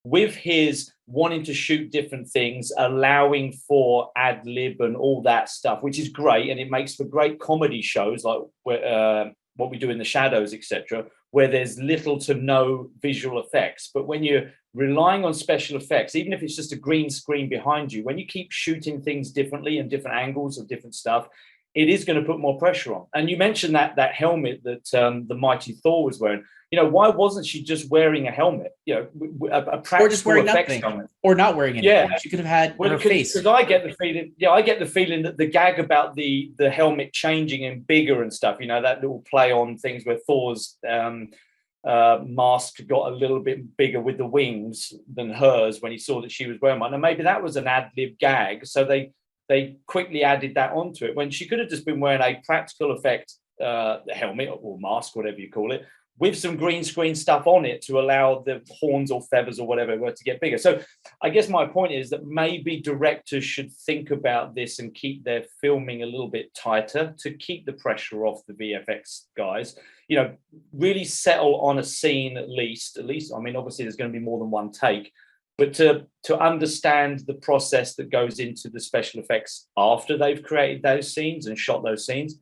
with his wanting to shoot different things, allowing for ad lib and all that stuff, which is great, and it makes for great comedy shows like What We Do in the Shadows, etc., where there's little to no visual effects. But when you're relying on special effects, even if it's just a green screen behind you, when you keep shooting things differently and different angles of different stuff, it is going to put more pressure on. And you mentioned that helmet that the mighty Thor was wearing. You know, why wasn't she just wearing a helmet? You know, a practical or just wearing effects nothing, helmet, or not wearing anything. Yeah, she could have had her face. Because I get the feeling that the gag about the helmet changing and bigger and stuff. You know, that little play on things where Thor's mask got a little bit bigger with the wings than hers when he saw that she was wearing one. And maybe that was an ad lib gag, so they quickly added that onto it when she could have just been wearing a practical effect helmet or mask, whatever you call it, with some green screen stuff on it to allow the horns or feathers or whatever were to get bigger. So I guess my point is that maybe directors should think about this and keep their filming a little bit tighter to keep the pressure off the VFX guys. You know, really settle on a scene at least. I mean, obviously there's going to be more than one take, but to understand the process that goes into the special effects after they've created those scenes and shot those scenes.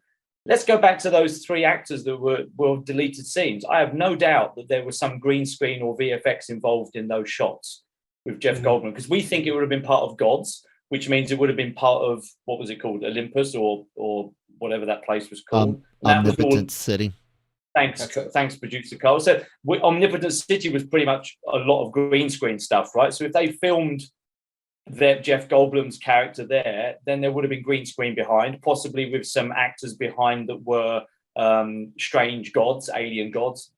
Let's go back to those 3 actors that were deleted scenes. I have no doubt that there was some green screen or VFX involved in those shots with Jeff Goldblum, because we think it would have been part of Gods, which means it would have been part of, what was it called, Olympus or whatever that place was called. Omnipotent City. Thanks, producer Cole. So Omnipotent City was pretty much a lot of green screen stuff, right? So if they filmed Jeff Goldblum's character there, then there would have been green screen behind, possibly with some actors behind that were strange gods, alien gods,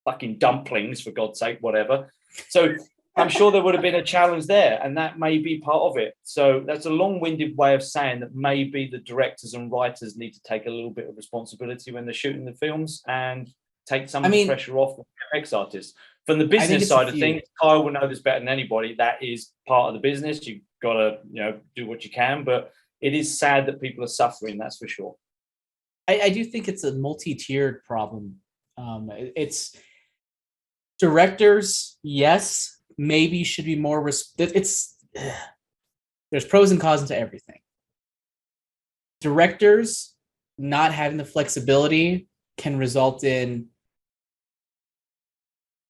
fucking dumplings, for God's sake, whatever. So I'm sure there would have been a challenge there, and that may be part of it. So that's a long-winded way of saying that maybe the directors and writers need to take a little bit of responsibility when they're shooting the films and take some of the pressure off the VFX artists. From the business side of things, Kyle will know this better than anybody. That is part of the business. You've got to, do what you can. But it is sad that people are suffering. That's for sure. I do think it's a multi-tiered problem. It's directors, yes, maybe should be more. There's pros and cons to everything. Directors not having the flexibility can result in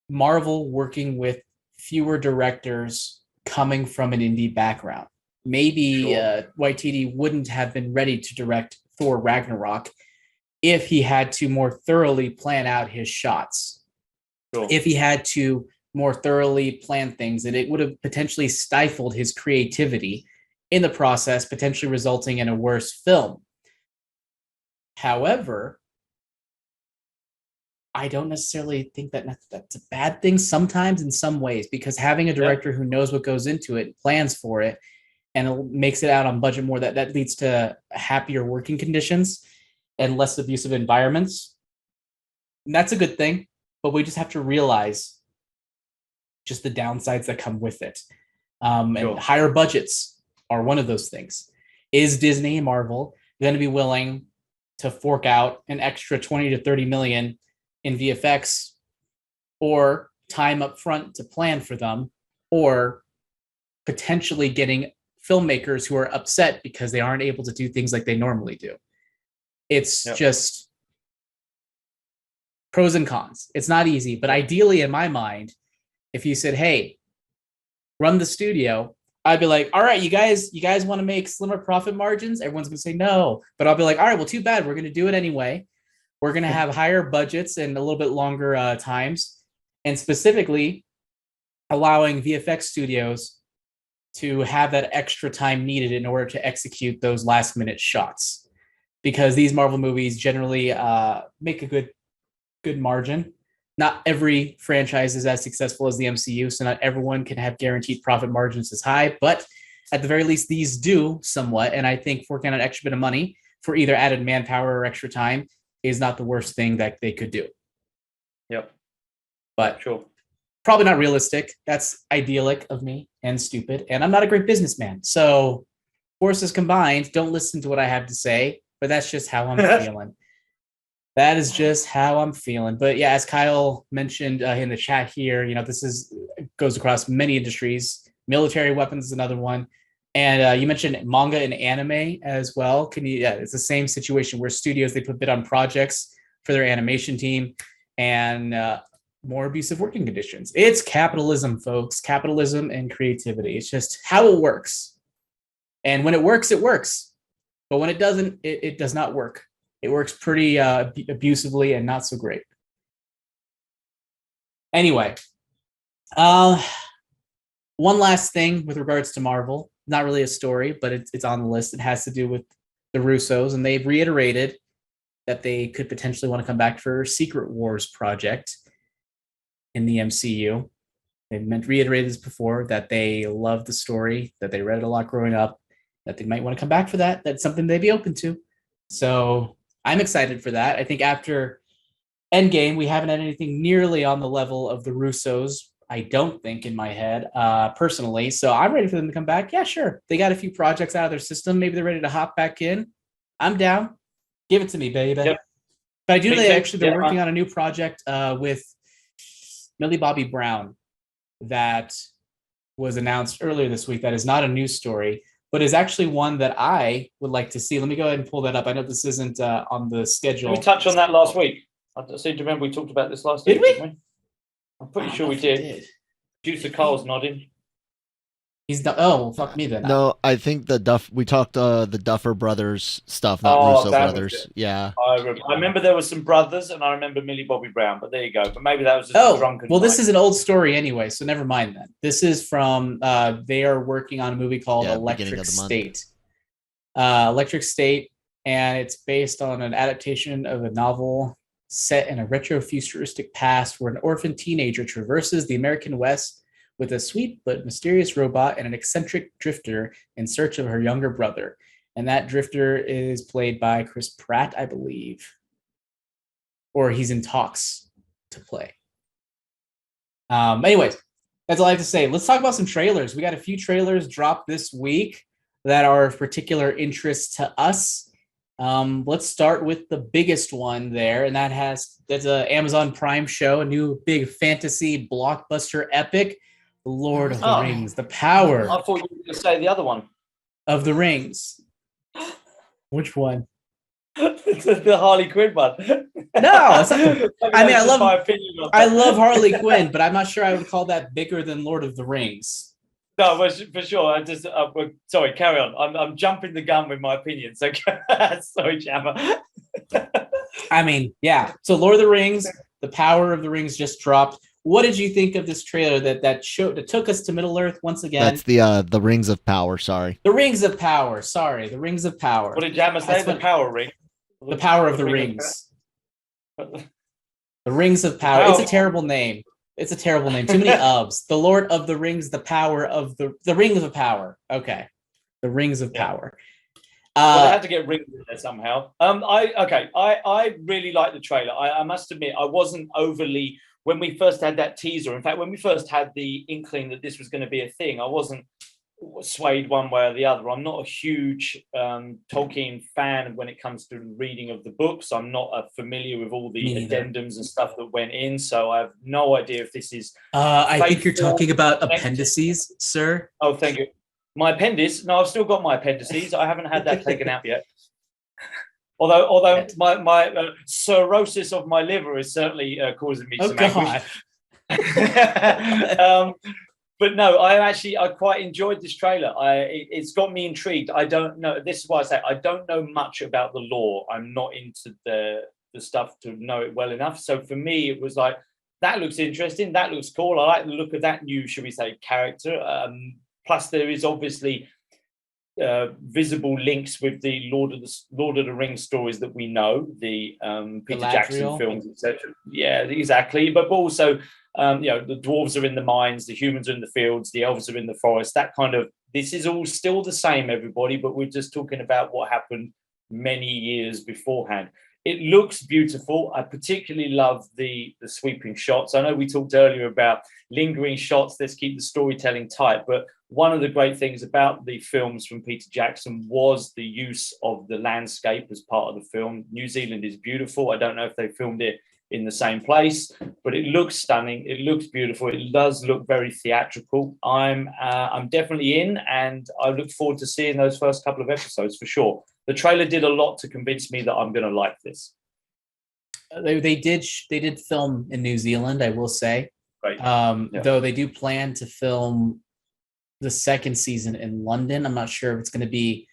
Marvel working with fewer directors coming from an indie background. Maybe Waititi wouldn't have been ready to direct Thor Ragnarok if he had to more thoroughly plan out his shots. Sure. If he had to more thoroughly plan things, and it would have potentially stifled his creativity in the process, potentially resulting in a worse film. However, I don't necessarily think that's a bad thing sometimes in some ways, because having a director who knows what goes into it, plans for it, and makes it out on budget more, that leads to happier working conditions and less abusive environments. And that's a good thing, but we just have to realize just the downsides that come with it. And higher budgets are one of those things. Is Disney and Marvel going to be willing to fork out an extra 20 to 30 million in VFX, or time up front to plan for them, or potentially getting filmmakers who are upset because they aren't able to do things like they normally do? It's just pros and cons. It's not easy, but ideally in my mind, if you said, hey, run the studio, I'd be like, all right, you guys want to make slimmer profit margins? Everyone's going to say no. But I'll be like, all right, well, too bad. We're going to do it anyway. We're going to have higher budgets and a little bit longer times. And specifically allowing VFX studios to have that extra time needed in order to execute those last minute shots. Because these Marvel movies generally make a good margin. Not every franchise is as successful as the MCU, so not everyone can have guaranteed profit margins as high, but at the very least, these do somewhat. And I think forking out an extra bit of money for either added manpower or extra time is not the worst thing that they could do. Yep. But sure, probably not realistic. That's idyllic of me and stupid. And I'm not a great businessman. So forces combined, don't listen to what I have to say, but that's just how I'm feeling. That is just how I'm feeling. But yeah, as Kyle mentioned in the chat here, this goes across many industries. Military weapons is another one. And you mentioned manga and anime as well. It's the same situation where studios, they put bid on projects for their animation team and more abusive working conditions. It's capitalism, folks. Capitalism and creativity. It's just how it works. And when it works, it works. But when it doesn't, it does not work. It works pretty abusively and not so great. Anyway, one last thing with regards to Marvel. Not really a story, but it's on the list. It has to do with the Russos, and they've reiterated that they could potentially want to come back for Secret Wars project in the MCU. They've reiterated this before, that they love the story, that they read it a lot growing up, that they might want to come back for that. That's something they'd be open to. So I'm excited for that. I think after Endgame, we haven't had anything nearly on the level of the Russos, I don't think, in my head, personally. So I'm ready for them to come back. Yeah, sure. They got a few projects out of their system. Maybe they're ready to hop back in. I'm down. Give it to me, baby. Yep. But I do know they're working on a new project with Millie Bobby Brown that was announced earlier this week. That is not a news story, but is actually one that I would like to see. Let me go ahead and pull that up. I know this isn't on the schedule. Did we touch on that last week? I seem to remember we talked about this last week. Did we? Didn't we? I'm pretty sure we did. Producer Carl's nodding. Fuck me then. No, I think we talked the Duffer Brothers stuff, not Russo brothers. Yeah. I remember there was some brothers, and I remember Millie Bobby Brown, but there you go. But maybe that was just a drunken well, night. This is an old story anyway, so never mind then. This is from they are working on a movie called Electric State. Electric State, and it's based on an adaptation of a novel set in a retro-futuristic past where an orphan teenager traverses the American West with a sweet but mysterious robot and an eccentric drifter in search of her younger brother. And that drifter is played by Chris Pratt, I believe. Or he's in talks to play. Anyways, that's all I have to say. Let's talk about some trailers. We got a few trailers dropped this week that are of particular interest to us. Let's start with the biggest one there, and that's an Amazon Prime show, a new big fantasy blockbuster epic, The Lord of the Rings, The Power. I thought you were going to say the other one. Of the Rings. Which one? The Harley Quinn one. No, it's not, I love Harley Quinn, but I'm not sure I would call that bigger than Lord of the Rings. No, for sure. I just sorry. Carry on. I'm jumping the gun with my opinions. So sorry, Jammer. I mean, yeah. So Lord of the Rings, The Power of the Rings just dropped. What did you think of this trailer that took us to Middle Earth once again? That's the Rings of Power. Sorry. The Rings of Power. Sorry, the Rings of Power. What did Jammer say? The Power Ring. The Power of the Rings. The Rings of Power. It's a terrible name. It's a terrible name. Too many ofs. The Lord of the Rings, the Power of the Rings of Power. Okay. The Rings of Power. Well, I had to get rings in there somehow. I really like the trailer. I must admit, I wasn't overly, when we first had that teaser, in fact, when we first had the inkling that this was going to be a thing, I wasn't swayed one way or the other. I'm not a huge Tolkien fan when it comes to reading of the books. I'm not familiar with all the addendums and stuff that went in, so I have no idea if this is I think you're talking about appendices, sir. Oh, thank you. My appendix? No, I've still got my appendices. I haven't had that taken out yet. Although my cirrhosis of my liver is certainly causing me some anguish. But no, I quite enjoyed this trailer. It's got me intrigued. I don't know. This is why I say I don't know much about the lore. I'm not into the stuff to know it well enough. So for me, it was like, that looks interesting. That looks cool. I like the look of that new, should we say, character. Plus, there is obviously visible links with the Lord of the Rings stories that we know, the Peter Jackson films, etc. Yeah, exactly. But also, the dwarves are in the mines, the humans are in the fields, the elves are in the forest. That kind of, this is all still the same, everybody. But we're just talking about what happened many years beforehand. It looks beautiful. I particularly love the sweeping shots. I know we talked earlier about lingering shots. Let's keep the storytelling tight. But one of the great things about the films from Peter Jackson was the use of the landscape as part of the film. New Zealand is beautiful. I don't know if they filmed it in the same place, but it looks stunning. It looks beautiful. It does look very theatrical. I'm definitely in, and I look forward to seeing those first couple of episodes for sure. The trailer did a lot to convince me that I'm going to like this. They did film in New Zealand, I will say. Right. Though they do plan to film the second season in London. I'm not sure if it's going to be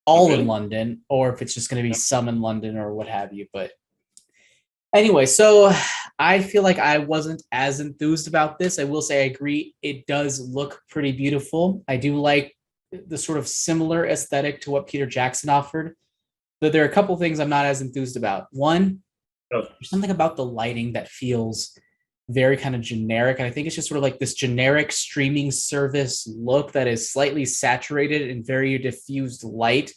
all in London or if it's just going to be some in London or what have you. But anyway, so I feel like I wasn't as enthused about this. I will say I agree. It does look pretty beautiful. I do like the sort of similar aesthetic to what Peter Jackson offered, but there are a couple of things I'm not as enthused about. One, there's something about the lighting that feels very kind of generic. And I think it's just sort of like this generic streaming service look that is slightly saturated in very diffused light,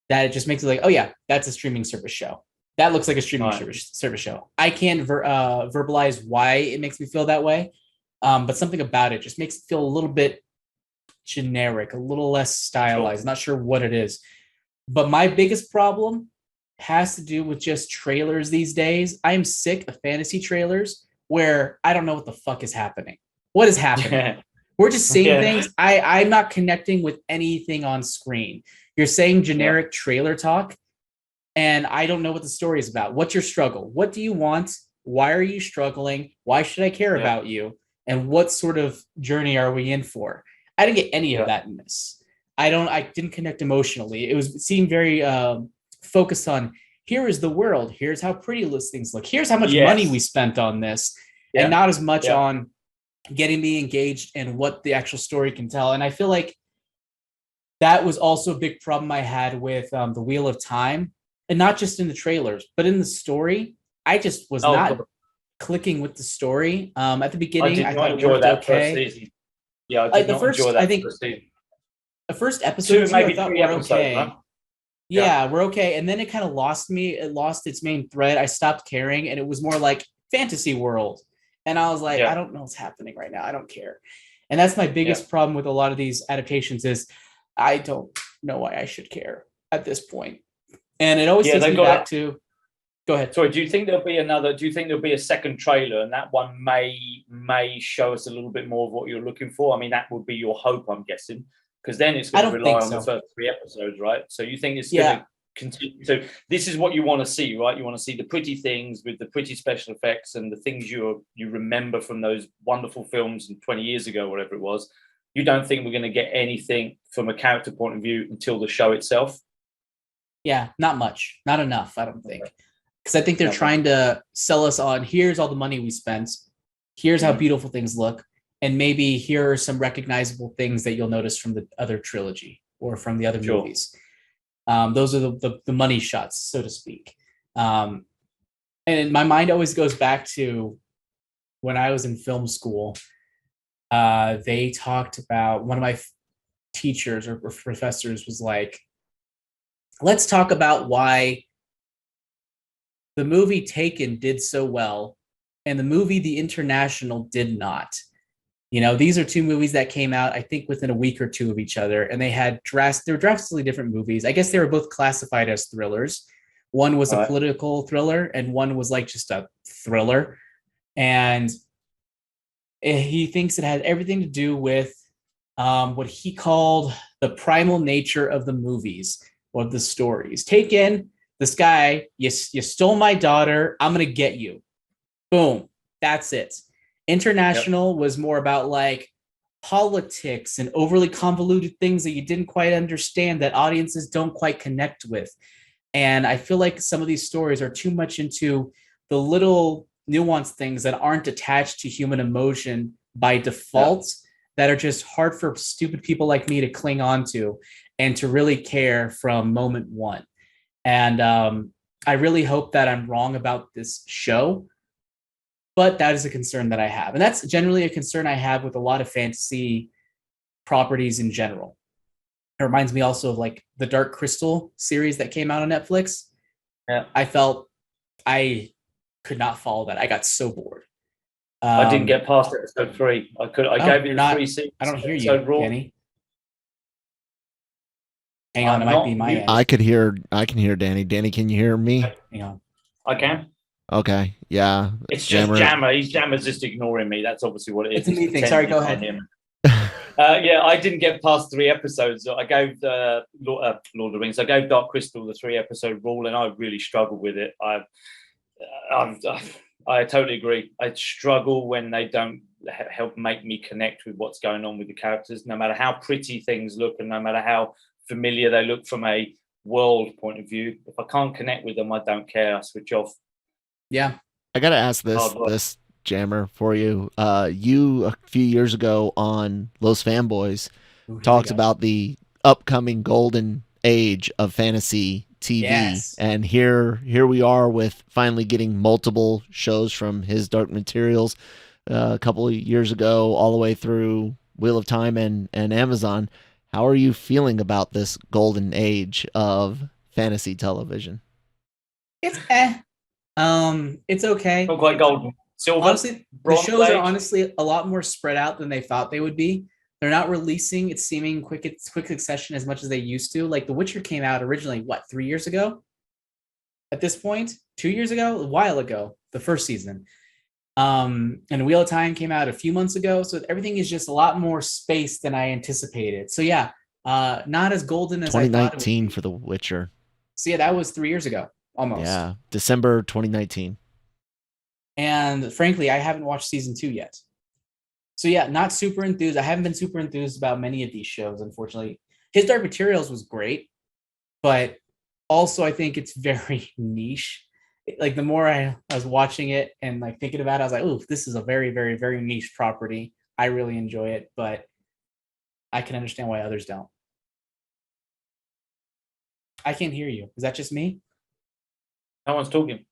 that it just makes it like, oh yeah, that's a streaming service show. That looks like a streaming service show. I can't verbalize why it makes me feel that way, but something about it just makes it feel a little bit generic, a little less stylized. Not sure what it is. But my biggest problem has to do with just trailers these days. I am sick of fantasy trailers where I don't know what the fuck is happening. What is happening? We're just seeing things. I'm not connecting with anything on screen. You're saying generic trailer talk, and I don't know what the story is about. What's your struggle? What do you want? Why are you struggling? Why should I care about you? And what sort of journey are we in for? I didn't get any of that in this. I didn't connect emotionally. It seemed very focused on, here is the world. Here's how pretty these things look. Here's how much money we spent on this. And not as much on getting me engaged and what the actual story can tell. And I feel like that was also a big problem I had with the Wheel of Time. And not just in the trailers, but in the story. I just was not clicking with the story. At the beginning, I thought it worked okay. Yeah, I did not enjoy that. I think the first episode, maybe 3 episodes, okay. Huh? Yeah, we're okay. And then it kind of lost me. It lost its main thread. I stopped caring, and it was more like fantasy world. And I was like, I don't know what's happening right now. I don't care. And that's my biggest problem with a lot of these adaptations is I don't know why I should care at this point. And it always takes me back to. Go ahead. Sorry, do you think there'll be a second trailer, and that one may show us a little bit more of what you're looking for? I mean, that would be your hope, I'm guessing, because then it's going to rely on the first 3 episodes, right? So you think it's going to continue? So this is what you want to see, right? You want to see the pretty things with the pretty special effects and the things you remember from those wonderful films 20 years ago, whatever it was. You don't think we're going to get anything from a character point of view until the show itself? Yeah, not much, not enough, I don't think. Because I think they're trying to sell us on, here's all the money we spent, here's how beautiful things look, and maybe here are some recognizable things that you'll notice from the other trilogy or from the other movies. Those are the money shots, so to speak. And my mind always goes back to when I was in film school. They talked about, one of my teachers or professors was like, let's talk about why the movie Taken did so well and the movie The International did not. You know, these are 2 movies that came out, I think, within a week or 2 of each other, and they were drastically different movies. I guess they were both classified as thrillers. One was a political thriller, and one was like just a thriller. And he thinks it had everything to do with what he called the primal nature of the movies. or the stories. Take in this guy, you stole my daughter, I'm going to get you. Boom. That's it. International was more about like politics and overly convoluted things that you didn't quite understand, that audiences don't quite connect with. And I feel like some of these stories are too much into the little nuanced things that aren't attached to human emotion by default, that are just hard for stupid people like me to cling on to and to really care from moment one. And I really hope that I'm wrong about this show, but that is a concern that I have. And that's generally a concern I have with a lot of fantasy properties in general. It reminds me also of like the Dark Crystal series that came out on Netflix. Yeah. I felt I could not follow that. I got so bored. I didn't get past episode 3. I gave it 3 seasons. I don't hear you, Danny. Hang on, it might be my end. I can hear Danny. Danny, can you hear me? Hang on. I can. Okay. Yeah. It's just Jammer. Jammer's just ignoring me. That's obviously what it is. It's a me thing. Sorry, go ahead. Yeah, I didn't get past 3 episodes. I gave Lord of the Rings. I gave Dark Crystal the 3-episode rule, and I really struggled with it. I totally agree. I struggle when they don't help make me connect with what's going on with the characters, no matter how pretty things look and no matter how familiar they look from a world point of view. If I can't connect with them, I don't care. I switch off. Yeah. I got to ask this Jammer for you. You a few years ago on Los Fanboys talked about the upcoming golden age of fantasy TV. Yes. And here we are with finally getting multiple shows from his Dark Materials a couple of years ago, all the way through Wheel of Time and Amazon. How are you feeling about this golden age of fantasy television? It's it's okay. Not quite golden. Silver. Honestly, the shows are honestly a lot more spread out than they thought they would be. They're not releasing, it's seeming quick succession as much as they used to. Like The Witcher came out originally, 3 years ago? At this point? 2 years ago? A while ago, the first season. And Wheel of Time came out a few months ago. So everything is just a lot more spaced than I anticipated. So yeah, not as golden as I thought it would be. 2019 for The Witcher. So yeah, that was 3 years ago, almost. Yeah, December 2019. And frankly, I haven't watched season 2 yet. So yeah, not super enthused. I haven't been super enthused about many of these shows, unfortunately. His Dark Materials was great, but also I think it's very niche. Like the more I was watching it and like thinking about it, I was like, "Oh, this is a very, very, very niche property. I really enjoy it, but I can understand why others don't." I can't hear you. Is that just me? No one's talking.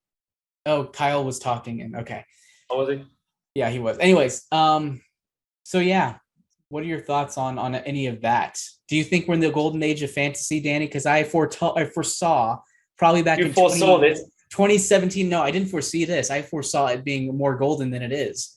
Oh, Kyle was talking, and okay. Oh, was he? Yeah, he was. Anyways, so yeah, what are your thoughts on any of that? Do you think we're in the golden age of fantasy, Danny? Because I foresaw probably back in 2017. No, I didn't foresee this. I foresaw it being more golden than it is.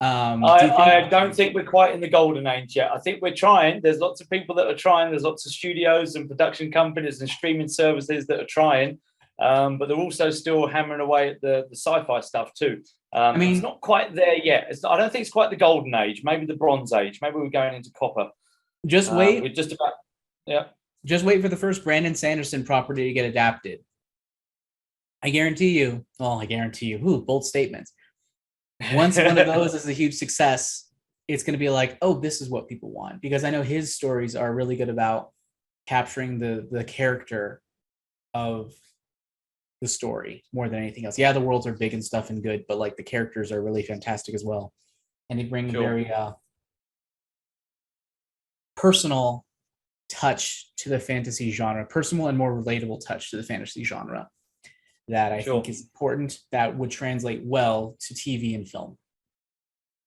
I don't think we're quite in the golden age yet. I think we're trying. There's lots of people that are trying. There's lots of studios and production companies and streaming services that are trying. But they're also still hammering away at the sci-fi stuff too. I mean, it's not quite there yet. I don't think it's quite the golden age. Maybe the bronze age. Maybe we're going into copper. Just wait. We're just about. Yeah. Just wait for the first Brandon Sanderson property to get adapted. I guarantee you. Oh, I guarantee you. Ooh, bold statements. Once one of those is a huge success, it's going to be like, oh, this is what people want. Because I know his stories are really good about capturing the character of the story more than anything else. Yeah, the worlds are big and stuff and good, but like the characters are really fantastic as well. And they bring a very personal touch to the fantasy genre, personal and more relatable touch to the fantasy genre that I think is important, that would translate well to TV and film.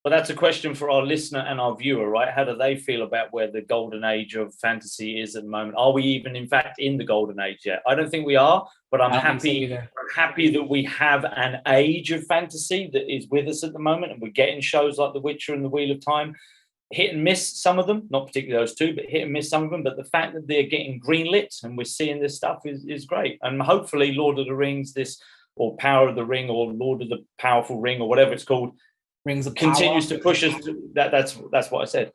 Well, that's a question for our listener and our viewer, right? How do they feel about where the golden age of fantasy is at the moment? Are we even, in fact, in the golden age yet? I don't think we are, but I'm happy that we have an age of fantasy that is with us at the moment, and we're getting shows like The Witcher and The Wheel of Time. Hit and miss some of them, not particularly those two, but hit and miss some of them. But the fact that they're getting greenlit and we're seeing this stuff is great. And hopefully Lord of the Rings, or Power of the Ring, or Lord of the Powerful Ring, or whatever it's called, Rings of continues to push us to, that's what I said.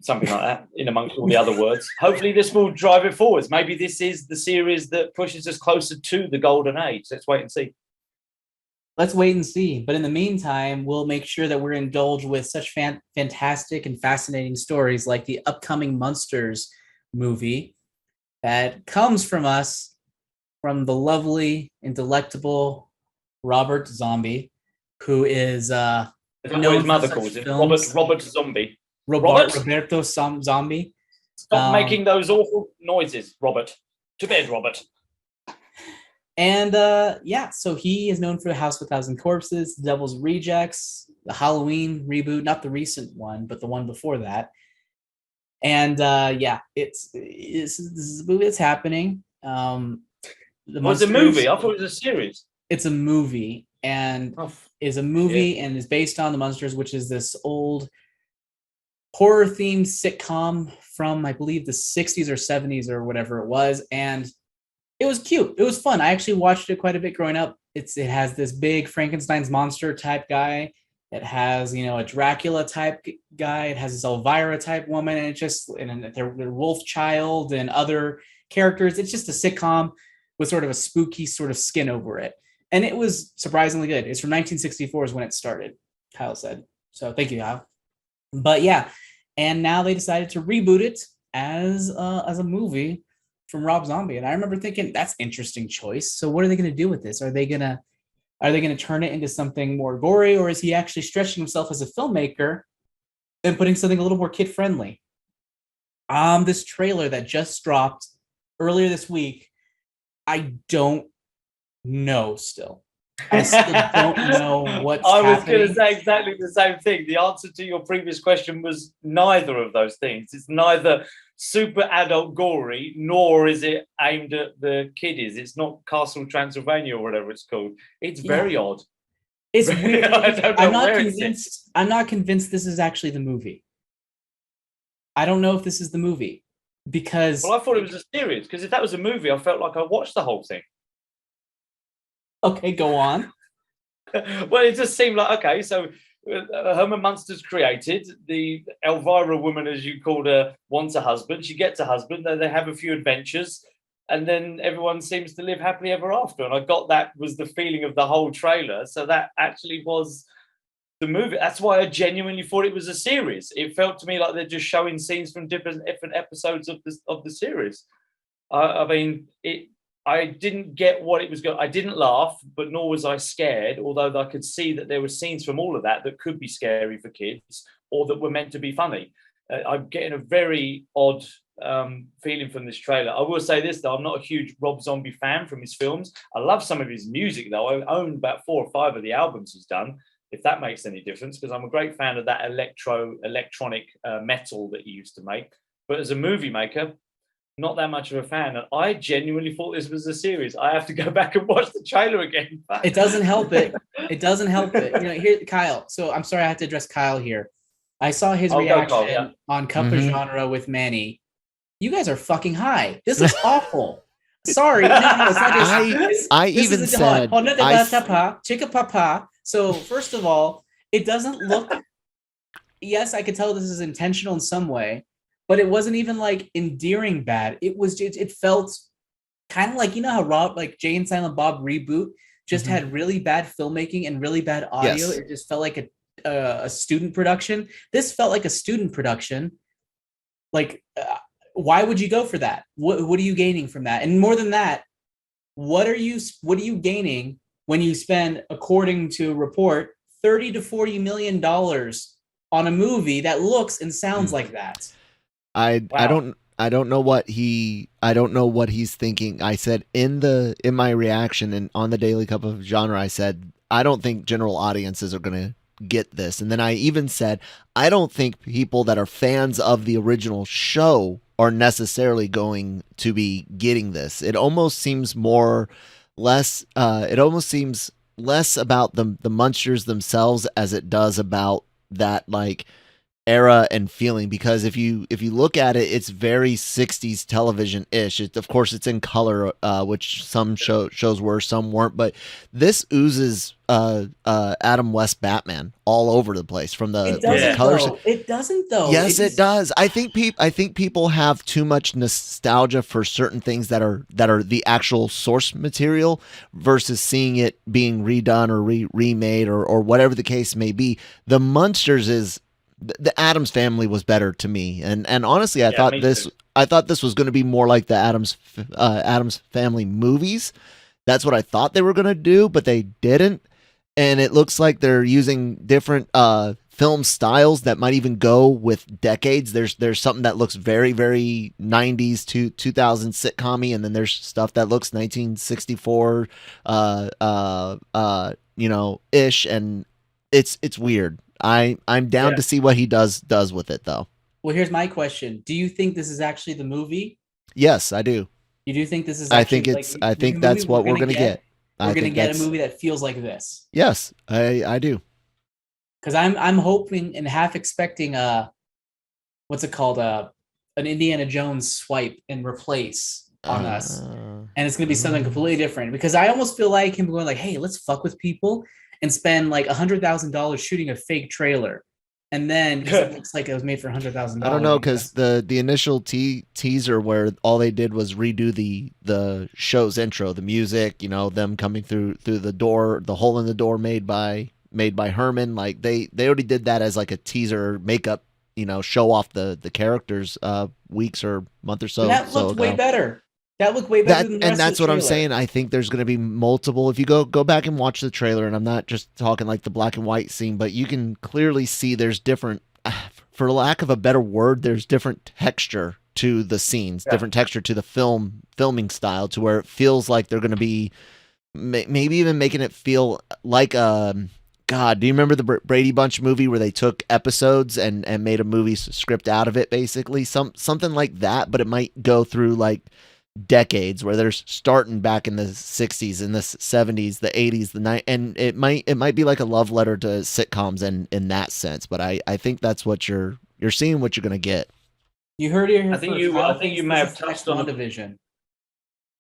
something like that, in amongst all the other words. Hopefully this will drive it forwards. Maybe this is the series that pushes us closer to the golden age. Let's wait and see. Let's wait and see. But in the meantime, we'll make sure that we're indulged with such fantastic and fascinating stories like the upcoming Munsters movie that comes from us, from the lovely and delectable Robert Zombie, who is what his mother calls him? Robert Zombie. Roberto Zombie. Stop making those awful noises, Robert. To bed, Robert. And so he is known for The House with a Thousand Corpses, The Devil's Rejects, the Halloween reboot, not the recent one, but the one before that. And this is a movie that's happening. It's a movie. I thought it was a series. It's a movie, and and is based on the Munsters, which is this old horror-themed sitcom from, I believe, the 60s or 70s or whatever it was, and it was cute. It was fun. I actually watched it quite a bit growing up. It has this big Frankenstein's monster type guy. It has, a Dracula type guy. It has this Elvira type woman, and their wolf child and other characters. It's just a sitcom with sort of a spooky sort of skin over it. And it was surprisingly good. It's from 1964 is when it started, Kyle said. So thank you, Kyle. But yeah, and now they decided to reboot it as a movie from Rob Zombie. And I remember thinking, that's interesting choice. So what are they going to do with this? Are they going to turn it into something more gory, or is he actually stretching himself as a filmmaker and putting something a little more kid friendly? This trailer that just dropped earlier this week, I don't know still. I still don't know what's happening. I was going to say exactly the same thing. The answer to your previous question was neither of those things. It's neither super adult gory, nor is it aimed at the kiddies. It's not Castle Transylvania or whatever it's called. It's very odd. It's weird. I'm not convinced this is actually the movie. I don't know if this is the movie because... Well, I thought it was a series, because if that was a movie, I felt like I watched the whole thing. Okay, go on. Well, it just seemed like, okay, so Herman Munster's created. The Elvira woman, as you called her, wants a husband. She gets a husband. Then they have a few adventures. And then everyone seems to live happily ever after. And I got that was the feeling of the whole trailer. So that actually was the movie. That's why I genuinely thought it was a series. It felt to me like they're just showing scenes from different episodes of the series. I didn't get what it was going. I didn't laugh, but nor was I scared, although I could see that there were scenes from all of that could be scary for kids or that were meant to be funny. I'm getting a very odd feeling from this trailer. I will say this, though. I'm not a huge Rob Zombie fan from his films. I love some of his music, though. I own about 4 or 5 of the albums he's done, if that makes any difference, because I'm a great fan of that electronic metal that he used to make. But as a movie maker, not that much of a fan. And I genuinely thought this was a series. I have to go back and watch the trailer again. It doesn't help it. It doesn't help it. Here, Kyle. So I'm sorry I have to address Kyle here. I saw his reaction on Cup of Genre with Manny. You guys are fucking high. This is awful. Sorry. No, it's not just, I even said... Chica papa. So first of all, it doesn't look... Yes, I could tell this is intentional in some way, but it wasn't even like endearing bad. It felt kind of like, how Jay and Silent Bob Reboot just had really bad filmmaking and really bad audio. Yes. It just felt like a student production. This felt like a student production. Why would you go for that? What are you gaining from that? And more than that, what are you gaining when you spend, according to a report, $30 to $40 million on a movie that looks and sounds like that? I don't know what he's thinking. I said in my reaction and on the Daily Cup of Genre, I said I don't think general audiences are going to get this. And then I even said I don't think people that are fans of the original show are necessarily going to be getting this. It almost seems less about the Munsters themselves as it does about that era and feeling, because if you look at it, it's very 60s television-ish. Of course it's in color, which some shows were, some weren't, but this oozes Adam West Batman all over the place from the colors. It doesn't though. Yes, it does. I think people have too much nostalgia for certain things that are the actual source material versus seeing it being redone or remade or whatever the case may be. The Munsters is the Addams Family was better to me, and honestly, I thought this was going to be more like the Addams Family movies. That's what I thought they were going to do, but they didn't. And it looks like they're using different film styles that might even go with decades. There's something that looks very, very 90s to 2000 sitcom-y, and then there's stuff that looks 1964 ish, and it's weird. I'm down to see what he does with it, though. Well, here's my question: do you think this is actually the movie? Yes, I do. You do think this is? I think that's what we're gonna get. We're gonna get a movie that feels like this. Yes, I do. Because I'm hoping and half expecting what's it called, an Indiana Jones swipe and replace on us, and it's gonna be something completely different. Because I almost feel like him going like, hey, let's fuck with people and spend like $100,000 shooting a fake trailer, and then it looks like it was made for $100,000. I don't know, because the initial teaser where all they did was redo the show's intro, the music, them coming through the door, the hole in the door made by Herman. Like they already did that as like a teaser makeup, show off the characters weeks or month or so. And that looked way better. That looked way better than the rest and that's of the what I'm trailer. saying. I think there's going to be multiple. If you go back and watch the trailer, and I'm not just talking like the black and white scene, but you can clearly see there's different, for lack of a better word, there's different texture to the scenes, different texture to the filming style, to where it feels like they're going to be maybe even making it feel like God, do you remember the Brady Bunch movie where they took episodes and made a movie script out of it, basically? Something like that, but it might go through like decades, where they're starting back in the 60s, in the 70s, the 80s, the 90s, and it might be like a love letter to sitcoms in that sense. But I think that's what you're seeing, what you're going to get. You heard it here. I think you may have touched on division.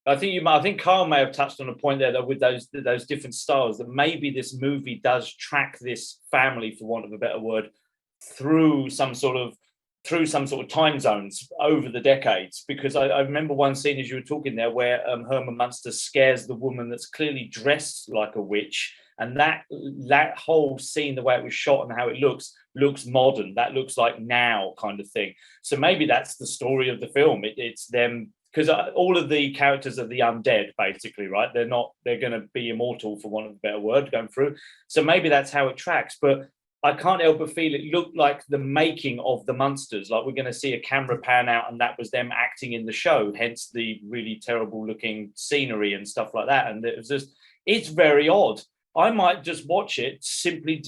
I think Carl may have touched on a point there that with those different styles, that maybe this movie does track this family, for want of a better word, through some sort of time zones over the decades. Because I remember one scene as you were talking there where Herman Munster scares the woman that's clearly dressed like a witch, and that whole scene, the way it was shot and how it looks modern. That looks like now kind of thing. So maybe that's the story of the film. It's them. Because all of the characters are the undead, basically, right? They're going to be immortal, for want of a better word, going through. So maybe that's how it tracks. But I can't help but feel it looked like the making of the Munsters. Like we're going to see a camera pan out and that was them acting in the show, hence the really terrible looking scenery and stuff like that. And it's very odd. I might just watch it simply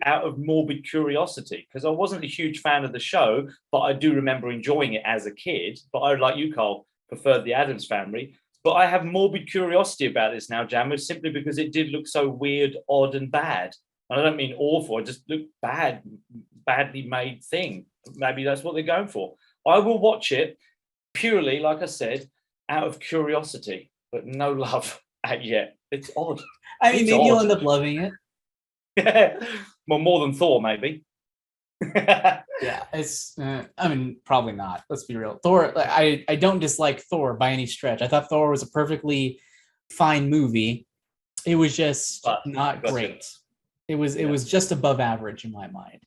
out of morbid curiosity, because I wasn't a huge fan of the show, but I do remember enjoying it as a kid. But I, like you, Carl, preferred the Addams Family. But I have morbid curiosity about this now, Jammer, simply because it did look so weird, odd, and bad. And I don't mean awful, it just looked badly made thing. Maybe that's what they're going for. I will watch it purely, like I said, out of curiosity, but no love yet. It's odd. I mean, maybe you'll end up loving it. Well, more than Thor, maybe. Yeah, it's. I mean, probably not. Let's be real. Thor. I don't dislike Thor by any stretch. I thought Thor was a perfectly fine movie. It was just not great. It was just above average in my mind.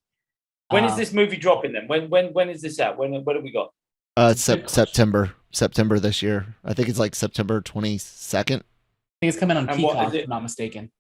When is this movie dropping then? When is this out? When have we got? It's September this year. I think it's like September 22nd. I think it's coming on Peacock, if I'm not mistaken.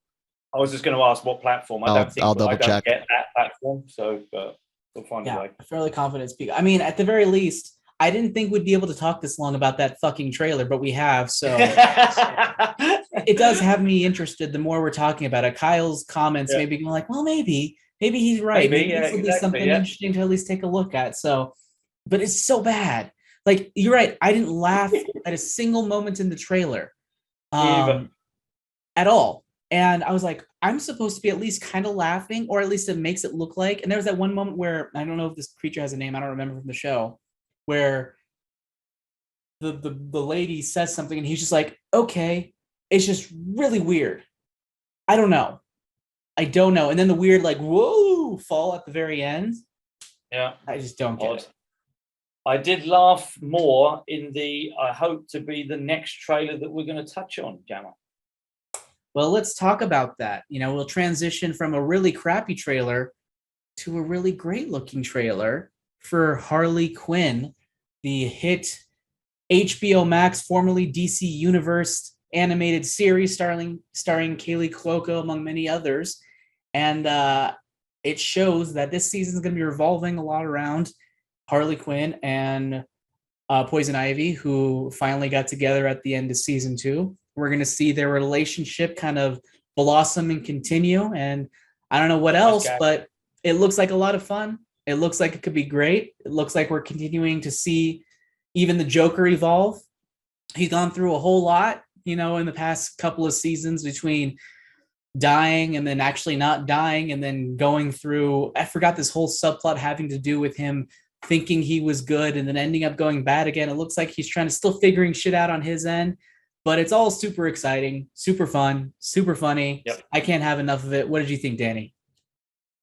I was just going to ask what platform. I don't check. Get that platform, so we'll find a way. I'm fairly confident it's Peacock. I mean, at the very least, I didn't think we'd be able to talk this long about that fucking trailer, but we have. So it does have me interested. The more we're talking about it, Kyle's comments maybe going like, well, maybe he's right. Maybe this will be something interesting to at least take a look at. So, but it's so bad. Like, you're right. I didn't laugh at a single moment in the trailer at all. And I was like, I'm supposed to be at least kind of laughing, or at least it makes it look like. And there was that one moment where I don't know if this creature has a name, I don't remember from the show, where the lady says something and he's just like, okay, it's just really weird. I don't know. And then the weird like whoa fall at the very end. Yeah. I just don't get it. I did laugh more in the I hope to be the next trailer that we're going to touch on, Jammer. Well, let's talk about that. We'll transition from a really crappy trailer to a really great looking trailer for Harley Quinn, the hit HBO Max, formerly DC Universe animated series starring Kaylee Cuoco, among many others. And it shows that this season is going to be revolving a lot around Harley Quinn and Poison Ivy, who finally got together at the end of season 2. We're going to see their relationship kind of blossom and continue. And I don't know what else, but it looks like a lot of fun. It looks like it could be great. It looks like we're continuing to see even the Joker evolve. He's gone through a whole lot, in the past couple of seasons, between dying and then actually not dying and then going through, I forgot this whole subplot having to do with him thinking he was good and then ending up going bad again. It looks like he's trying to still figuring shit out on his end, but it's all super exciting, super fun, super funny. Yep. I can't have enough of it. What did you think, Danny?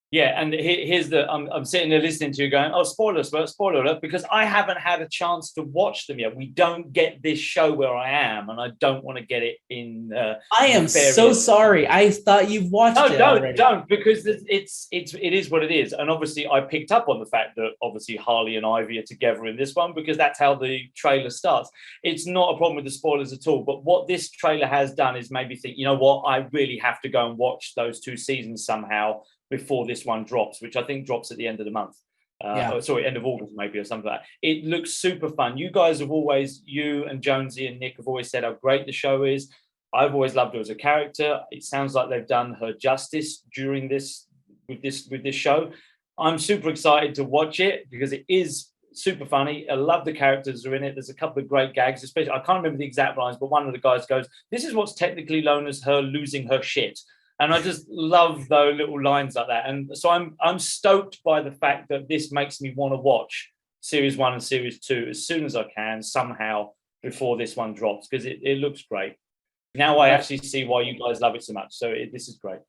Yeah, and here's I'm sitting there listening to you going, oh, spoiler alert, because I haven't had a chance to watch them yet. We don't get this show where I am, and I don't want to get it in. I am so sorry. I thought you've watched it. No, don't, because it is what it is. And obviously, I picked up on the fact that obviously Harley and Ivy are together in this one because that's how the trailer starts. It's not a problem with the spoilers at all. But what this trailer has done is made me think, you know what, I really have to go and watch those 2 seasons somehow before this one drops, which I think drops at the end of the month. End of August maybe, or something like that. It looks super fun. You guys have always, you and Jonesy and Nick have always said how great the show is. I've always loved her as a character. It sounds like they've done her justice during this with this show. I'm super excited to watch it because it is super funny. I love the characters who are in it. There's a couple of great gags, especially I can't remember the exact lines, but one of the guys goes, "This is what's technically known as her losing her shit." And I just love those little lines like that. And so I'm stoked by the fact that this makes me want to watch series 1 and series 2 as soon as I can, somehow, before this one drops, because it looks great. Now I actually see why you guys love it so much. So this is great.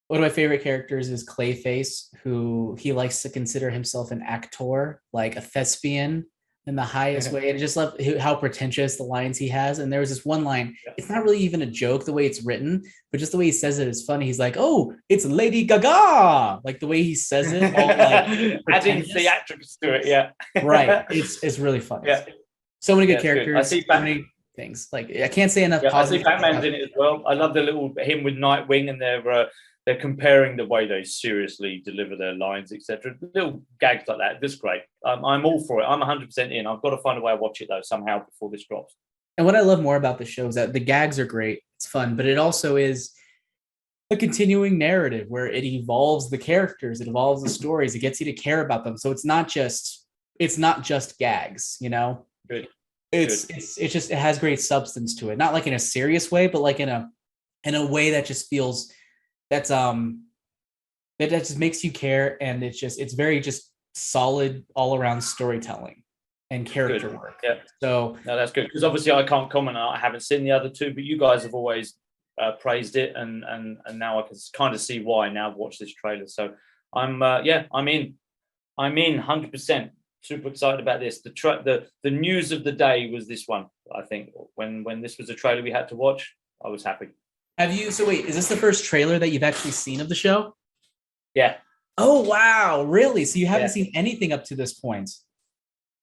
One of my favorite characters is Clayface, who he likes to consider himself an actor, like a thespian in the highest way. And I just love how pretentious the lines he has. And there was this one line, it's not really even a joke the way it's written, but just the way he says it is funny. He's like, "Oh, it's Lady Gaga." Like the way he says it, all like adding theatrics to it, yeah. Right. It's really funny. Yeah. So many good characters. Good. I see so many things. Like I can't say enough positive. I see Batman's in it as well. I love the little him with Nightwing, and they're comparing the way they seriously deliver their lines, etc. Little gags like that. That's great. I'm all for it. I'm 100% in. I've got to find a way to watch it though somehow before this drops. And what I love more about the show is that the gags are great. It's fun, but it also is a continuing narrative where it evolves the characters, it evolves the stories, it gets you to care about them. So it's not just gags, Good. It has great substance to it. Not like in a serious way, but like in a way that just feels that just makes you care, and it's very just solid all around storytelling and character work. Yeah. So no, that's good, because obviously I can't comment. I haven't seen the other 2, but you guys have always praised it, and now I can kind of see why now I've watched this trailer. So I'm in 100%. Super excited about this. The news of the day was this one. I think when this was a trailer we had to watch, I was happy. So wait, is this the first trailer that you've actually seen of the show? Yeah. Oh, wow. Really? So you haven't seen anything up to this point?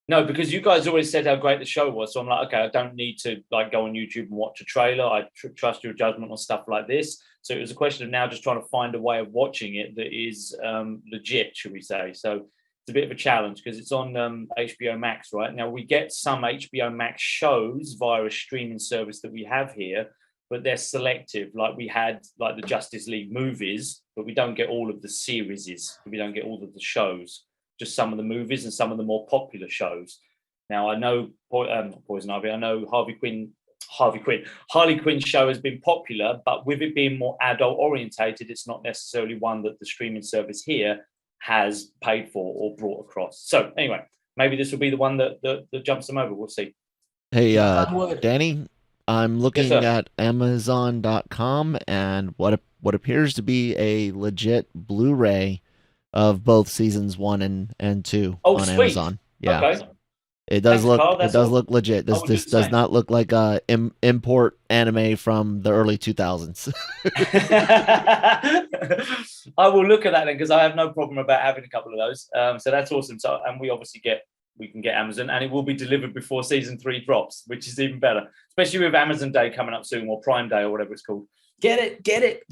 No, because you guys always said how great the show was. So I'm like, okay, I don't need to go on YouTube and watch a trailer. I trust your judgment on stuff like this. So it was a question of now just trying to find a way of watching it that is legit, should we say. So it's a bit of a challenge because it's on HBO Max, right? Now, we get some HBO Max shows via a streaming service that we have here, but they're selective. Like we had the Justice League movies, but we don't get all of the series. We don't get all of the shows, just some of the movies and some of the more popular shows. Now, I know Poison Ivy, I know Harley Quinn Harvey Quinn. Harley Quinn's show has been popular, but with it being more adult orientated, it's not necessarily one that the streaming service here has paid for or brought across. So anyway, maybe this will be the one that jumps them over. We'll see. Hey, Danny, I'm looking Yes, at Amazon.com and what appears to be a legit Blu-ray of both seasons 1 and 2 on sweet. Amazon. Yeah. Okay. It does Thanks, look Carl. look legit. This does not look like a import anime from the early 2000s. I will look at that then, because I have no problem about having a couple of those. So that's awesome. So, and we can get Amazon, and it will be delivered before season 3 drops, which is even better, especially with Amazon Day coming up soon, or Prime Day, or whatever it's called. Get it.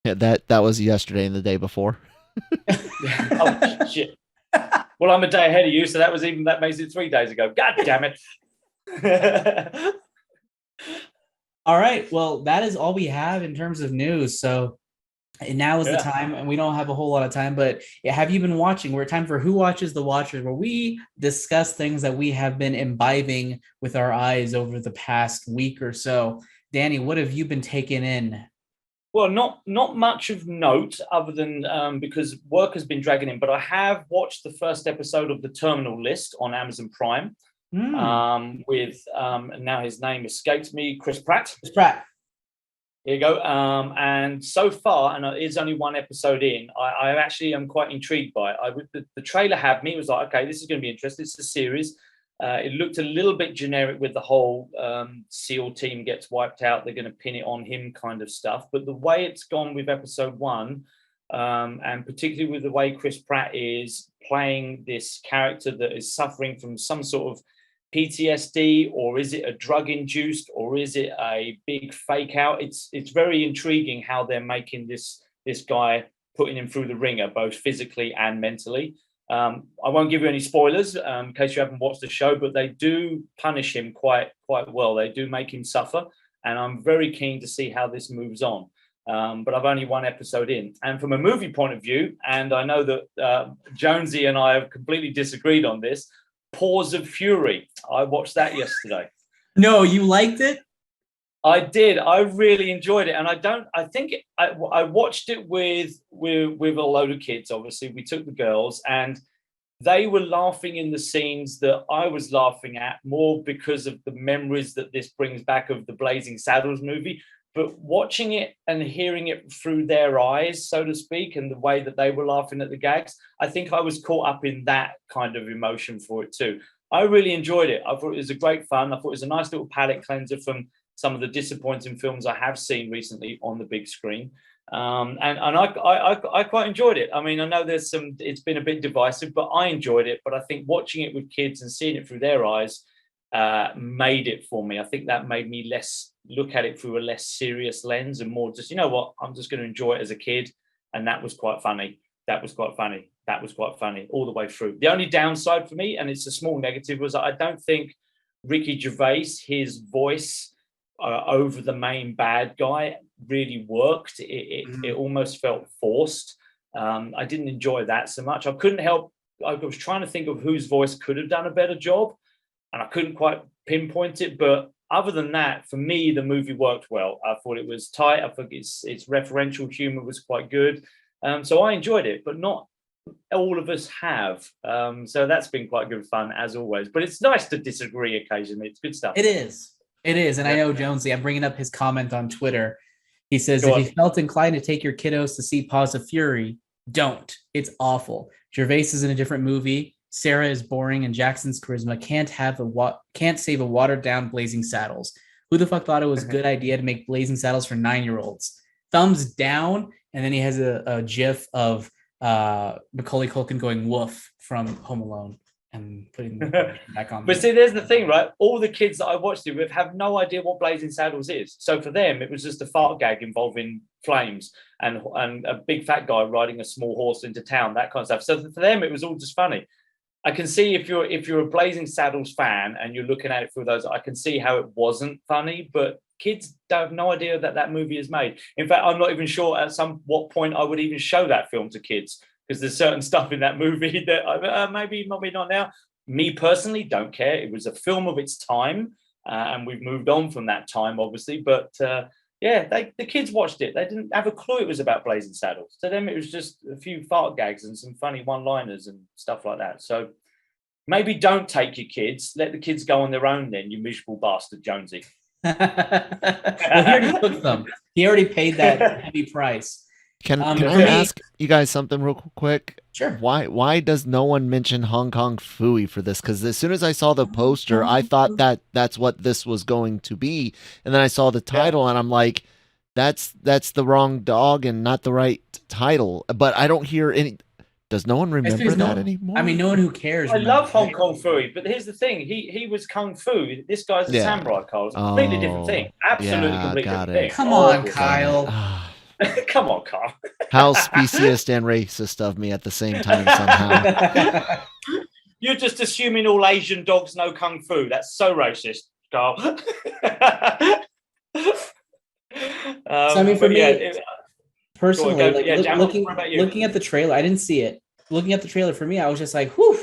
Yeah, that was yesterday and the day before. Oh shit. Well, I'm a day ahead of you, so that makes it 3 days ago. God damn it. All right. Well, that is all we have in terms of news. So now is the time, and we don't have a whole lot of time, but have you been watching? We're time for Who Watches the Watchers, where we discuss things that we have been imbibing with our eyes over the past week or so. Danny, what have you been taking in? Well, not much of note, other than because work has been dragging in, but I have watched the first episode of The Terminal List on Amazon Prime with now his name escapes me, Chris Pratt. Here you go. And so far, and it's only 1 episode in, I actually am quite intrigued by it. The trailer had me. It was like, okay, this is going to be interesting. It's a series. It looked a little bit generic with the whole SEAL team gets wiped out, they're going to pin it on him kind of stuff. But the way it's gone with episode 1, and particularly with the way Chris Pratt is playing this character that is suffering from some sort of PTSD, or is it a drug-induced, or is it a big fake out? It's very intriguing how they're making this guy, putting him through the ringer, both physically and mentally. I won't give you any spoilers in case you haven't watched the show, but they do punish him quite well. They do make him suffer, and I'm very keen to see how this moves on. But I've only 1 episode in. And from a movie point of view, and I know that Jonesy and I have completely disagreed on this, Paws of Fury. I watched that yesterday. No, you liked it? I did. I really enjoyed it, and I watched it with a load of kids. Obviously, we took the girls, and they were laughing in the scenes that I was laughing at, more because of the memories that this brings back of the Blazing Saddles movie. But watching it and hearing it through their eyes, so to speak, and the way that they were laughing at the gags, I think I was caught up in that kind of emotion for it too. I really enjoyed it. I thought it was a great fun. I thought it was a nice little palate cleanser from some of the disappointing films I have seen recently on the big screen. And I quite enjoyed it. I mean, I know it's been a bit divisive, but I enjoyed it. But I think watching it with kids and seeing it through their eyes made it for me. I think that made me look at it through a less serious lens and more just, you know what, I'm just going to enjoy it as a kid. And that was quite funny. That was quite funny all the way through. The only downside for me, and it's a small negative, was I don't think Ricky Gervais, his voice over the main bad guy, really worked. It almost felt forced. I didn't enjoy that so much. I couldn't help. I was trying to think of whose voice could have done a better job, and I couldn't quite pinpoint it. But other than that, for me, the movie worked well. I thought it was tight. I think its referential humor was quite good. So I enjoyed it, but not all of us have. So that's been quite good fun, as always. But it's nice to disagree occasionally. It's good stuff. It is. And I know Jonesy, I'm bringing up his comment on Twitter. He says, if you felt inclined to take your kiddos to see Paws of Fury, don't. It's awful. Gervais is in a different movie. Sarah is boring, and Jackson's charisma can't save a watered-down Blazing Saddles. Who the fuck thought it was a good idea to make Blazing Saddles for 9-year-olds? Thumbs down, and then he has a gif of Macaulay Culkin going woof from Home Alone and putting the back on. But see, there's the thing, right? All the kids that I watched it with have no idea what Blazing Saddles is. So for them, it was just a fart gag involving flames and a big fat guy riding a small horse into town, that kind of stuff. So for them, it was all just funny. I can see if you're a Blazing Saddles fan and you're looking at it through those, I can see how it wasn't funny, but kids don't have no idea that movie is made. In fact, I'm not even sure at what point I would even show that film to kids, because there's certain stuff in that movie that maybe not now. Me personally, don't care. It was a film of its time. and we've moved on from that time, obviously. But the kids watched it. They didn't have a clue it was about Blazing Saddles. To them, it was just a few fart gags and some funny one-liners and stuff like that. So maybe don't take your kids. Let the kids go on their own then, you miserable bastard, Jonesy. Well, he already took them. He already paid that heavy price. Can I ask you guys something real quick? Sure. Why does no one mention Hong Kong Phooey for this? Because as soon as I saw the poster, I thought that's what this was going to be, and then I saw the title, and I'm like, that's the wrong dog and not the right title. But I don't hear any. Does no one remember that anymore? I mean, no one who cares. I love Hong Kong Phooey, but here's the thing: he was kung fu. This guy's a samurai, Kyle. It's a completely different thing. Absolutely, completely different thing. Come on, Kyle. Come on, Carl. How speciest and racist of me at the same time somehow. You're just assuming all Asian dogs know kung fu. That's so racist, Carl. So I mean, for me, personally, looking at the trailer, I didn't see it. Looking at the trailer, for me, I was just like, whew,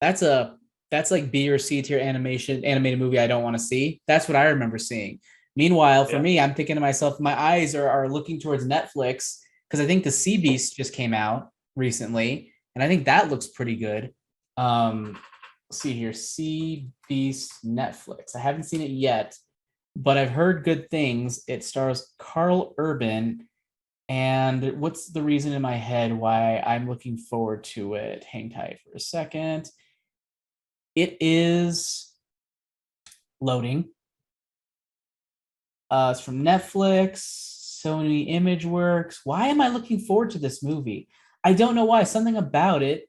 that's like B or C tier animated movie I don't want to see. That's what I remember seeing. Meanwhile, for me, I'm thinking to myself, my eyes are looking towards Netflix because I think the Sea Beast just came out recently, and I think that looks pretty good. Let's see here, Sea Beast Netflix. I haven't seen it yet, but I've heard good things. It stars Carl Urban, and what's the reason in my head why I'm looking forward to it? Hang tight for a second. It is loading. It's from Netflix, Sony ImageWorks. Why am I looking forward to this movie? I don't know why. Something about it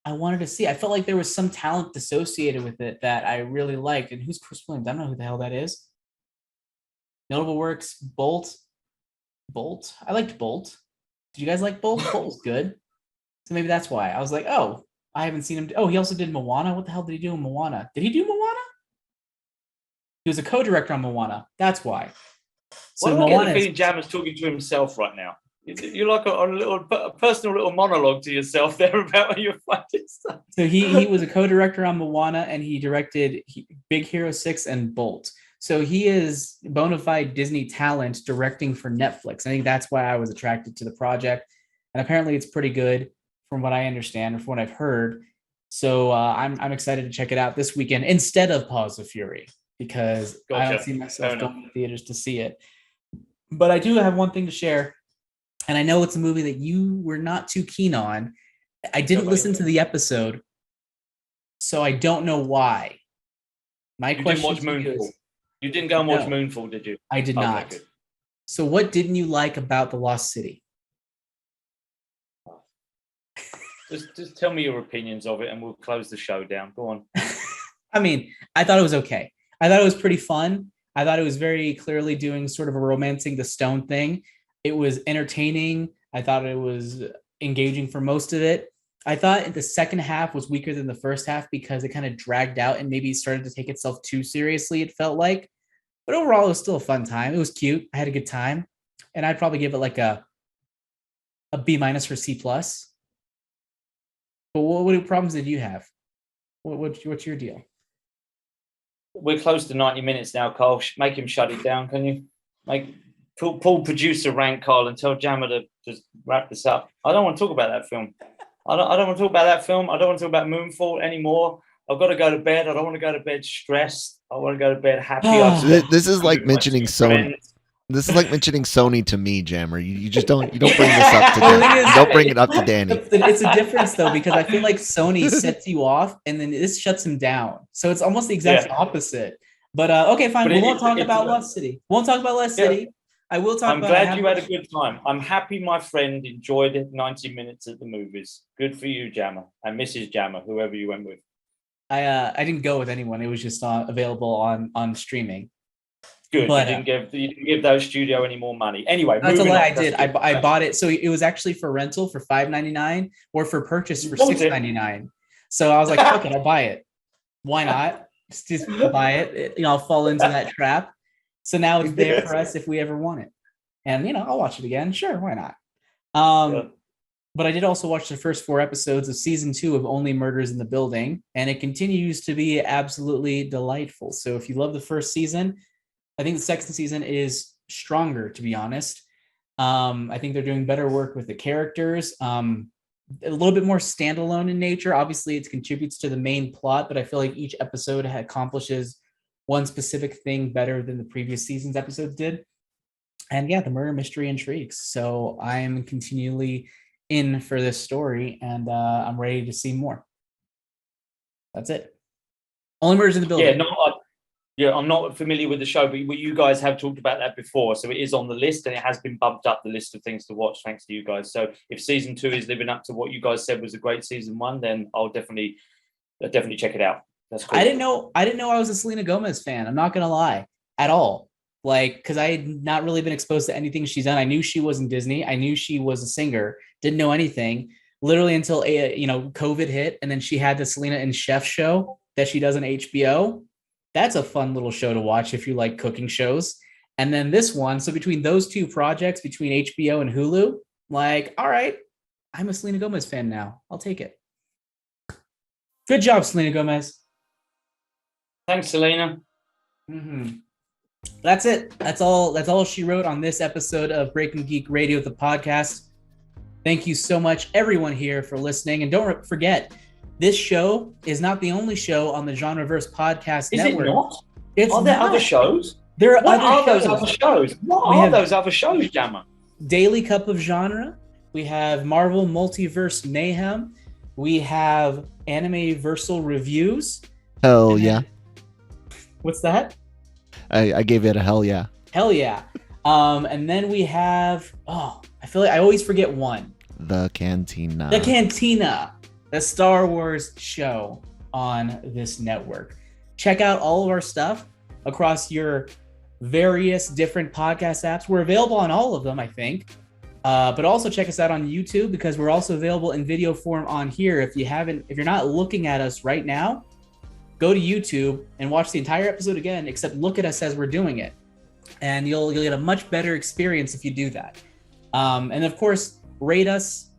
I wanted to see. I felt like there was some talent associated with it that I really liked. And who's Chris Williams? I don't know who the hell that is. Notable works, Bolt. I liked Bolt. Did you guys like Bolt? Bolt was good. So maybe that's why. I was like, oh, I haven't seen him. Oh, he also did Moana. What the hell did he do in Moana? Did he do Moana? He was a co-director on Moana. That's why. So well, I get the feeling Jammer's talking to himself right now. You're like a personal little monologue to yourself there about your fighting stuff. So he was a co-director on Moana, and he directed Big Hero 6 and Bolt. So he is bona fide Disney talent directing for Netflix. I think that's why I was attracted to the project. And apparently it's pretty good from what I understand or from what I've heard. So I'm excited to check it out this weekend instead of Paws of Fury, because I don't see myself going to theaters to see it. But I do have one thing to share. And I know it's a movie that you were not too keen on. I didn't listen to the episode, so I don't know why. You didn't watch Moonfall. You didn't go and watch Moonfall, did you? I did not. Good. So what didn't you like about The Lost City? Just tell me your opinions of it and we'll close the show down. Go on. I mean, I thought it was okay. I thought it was pretty fun. I thought it was very clearly doing sort of a romancing the stone thing. It was entertaining. I thought it was engaging for most of it. I thought the second half was weaker than the first half because it kind of dragged out and maybe started to take itself too seriously, it felt like. But overall, it was still a fun time. It was cute. I had a good time. And I'd probably give it like a B- for C+. But what problems did you have? What's your deal? We're close to 90 minutes now, Carl. Make him shut it down, can you? Pull producer rank, Carl, and tell Jammer to just wrap this up. I don't want to talk about that film. I don't want to talk about that film. I don't want to talk about Moonfall anymore. I've got to go to bed. I don't want to go to bed stressed. I want to go to bed happy. This is like mentioning Sony. This is like mentioning Sony to me, Jammer. You just don't bring this up to Danny. You don't bring it up to Danny. It's a difference though, because I feel like Sony sets you off and then this shuts him down. So it's almost the exact opposite. But okay, fine. We won't talk about Lost City. Won't talk about Lost City. I will talk about. I'm glad you had a good time. I'm happy my friend enjoyed it. 90 minutes at the movies. Good for you, Jammer, and Mrs. Jammer, whoever you went with. I didn't go with anyone. It was just available on streaming. Good. But, you didn't give those studio any more money. Anyway, that's a lie. I did. I bought it. So it was actually for rental for $5.99 or for purchase for $6.99. So I was like, fuck it, I'll buy it. Why not? Just buy it. I'll fall into that trap. So now it's there for us if we ever want it. And, I'll watch it again. Sure, why not? But I did also watch the first 4 episodes of season 2 of Only Murders in the Building, and it continues to be absolutely delightful. So if you love the first season, I think the second season is stronger, to be honest. I think they're doing better work with the characters. A little bit more standalone in nature. Obviously, it contributes to the main plot, but I feel like each episode accomplishes one specific thing better than the previous season's episodes did. And yeah, the murder mystery intrigues. So I'm continually in for this story, and I'm ready to see more. That's it. Only Murders in the Building. I'm not familiar with the show, but you guys have talked about that before, so it is on the list, and it has been bumped up the list of things to watch thanks to you guys. So if season 2 is living up to what you guys said was a great season 1, then I'll definitely check it out. That's cool. I didn't know I was a Selena Gomez fan. I'm not gonna lie at all. Like, because I had not really been exposed to anything she's done. I knew she was in Disney. I knew she was a singer. Didn't know anything literally until COVID hit, and then she had the Selena and Chef show that she does on HBO. That's a fun little show to watch if you like cooking shows. And then this one. So between those 2 projects, between HBO and Hulu, like, all right, I'm a Selena Gomez fan now. I'll take it. Good job, Selena Gomez. Thanks, Selena. Mm-hmm. That's it. That's all she wrote on this episode of Breaking Geek Radio, the podcast. Thank you so much, everyone here, for listening. And don't forget, this show is not the only show on the Genreverse Podcast Network. Is it not? Are there other shows? There are What are those other shows? What are those other shows, Jammer? Daily Cup of Genre. We have Marvel Multiverse Mayhem. We have Anime-versal Reviews. Hell yeah. What's that? I gave it a hell yeah. Hell yeah. And then we have, I feel like I always forget one. The Cantina. The Star Wars show on this network. Check out all of our stuff across your various different podcast apps. We're available on all of them, I think. But also check us out on YouTube, because we're also available in video form on here. If you're not looking at us right now, go to YouTube and watch the entire episode again, except look at us as we're doing it. And you'll get a much better experience if you do that. And of course, rate us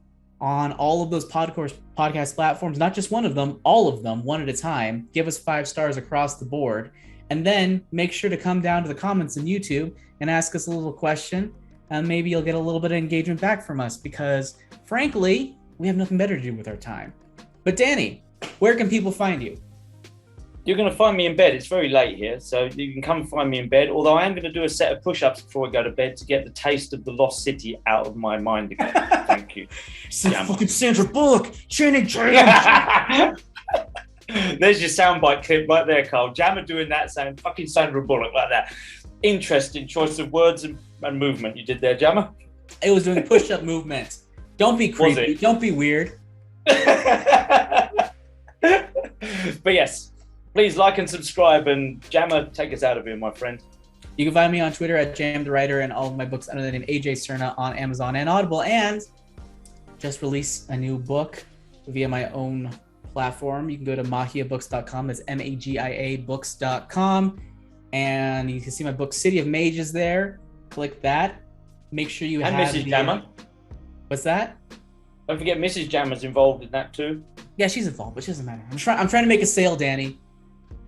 on all of those podcast platforms, not just one of them, all of them, one at a time. Give us 5 stars across the board. And then make sure to come down to the comments on YouTube and ask us a little question. And maybe you'll get a little bit of engagement back from us, because frankly, we have nothing better to do with our time. But Danny, where can people find you? You're going to find me in bed. It's very late here, so you can come find me in bed. Although I am going to do a set of push-ups before I go to bed to get the taste of the Lost City out of my mind again. Thank you. Fucking Sandra Bullock, Channing Tatum. There's your soundbite clip right there, Carl. Jammer doing that, saying fucking Sandra Bullock like that. Interesting choice of words and movement you did there, Jammer. It was doing push-up movements. Don't be creepy. Don't be weird. But yes. Please like and subscribe, and Jammer, take us out of here, my friend. You can find me on Twitter at Jam the Writer, and all of my books under the name AJ Cerna on Amazon and Audible. And just released a new book via my own platform. You can go to magiabooks.com. That's MAGIA books.com. And you can see my book City of Mages there. Click that. Make sure you have Mrs. Jammer. What's that? Don't forget Mrs. Jammer's involved in that too. Yeah, she's involved, but she doesn't matter. I'm trying to make a sale, Danny.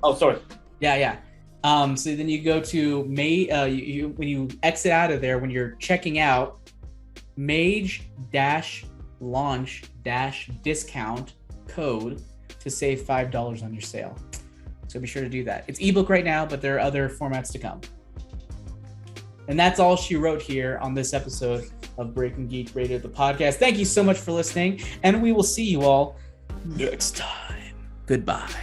Oh, sorry. Yeah. So then you go to when you exit out of there, when you're checking out, mage-launch-discount code to save $5 on your sale. So be sure to do that. It's ebook right now, but there are other formats to come. And that's all she wrote here on this episode of Breaking Geek Radio, the podcast. Thank you so much for listening, and we will see you all next time. Goodbye.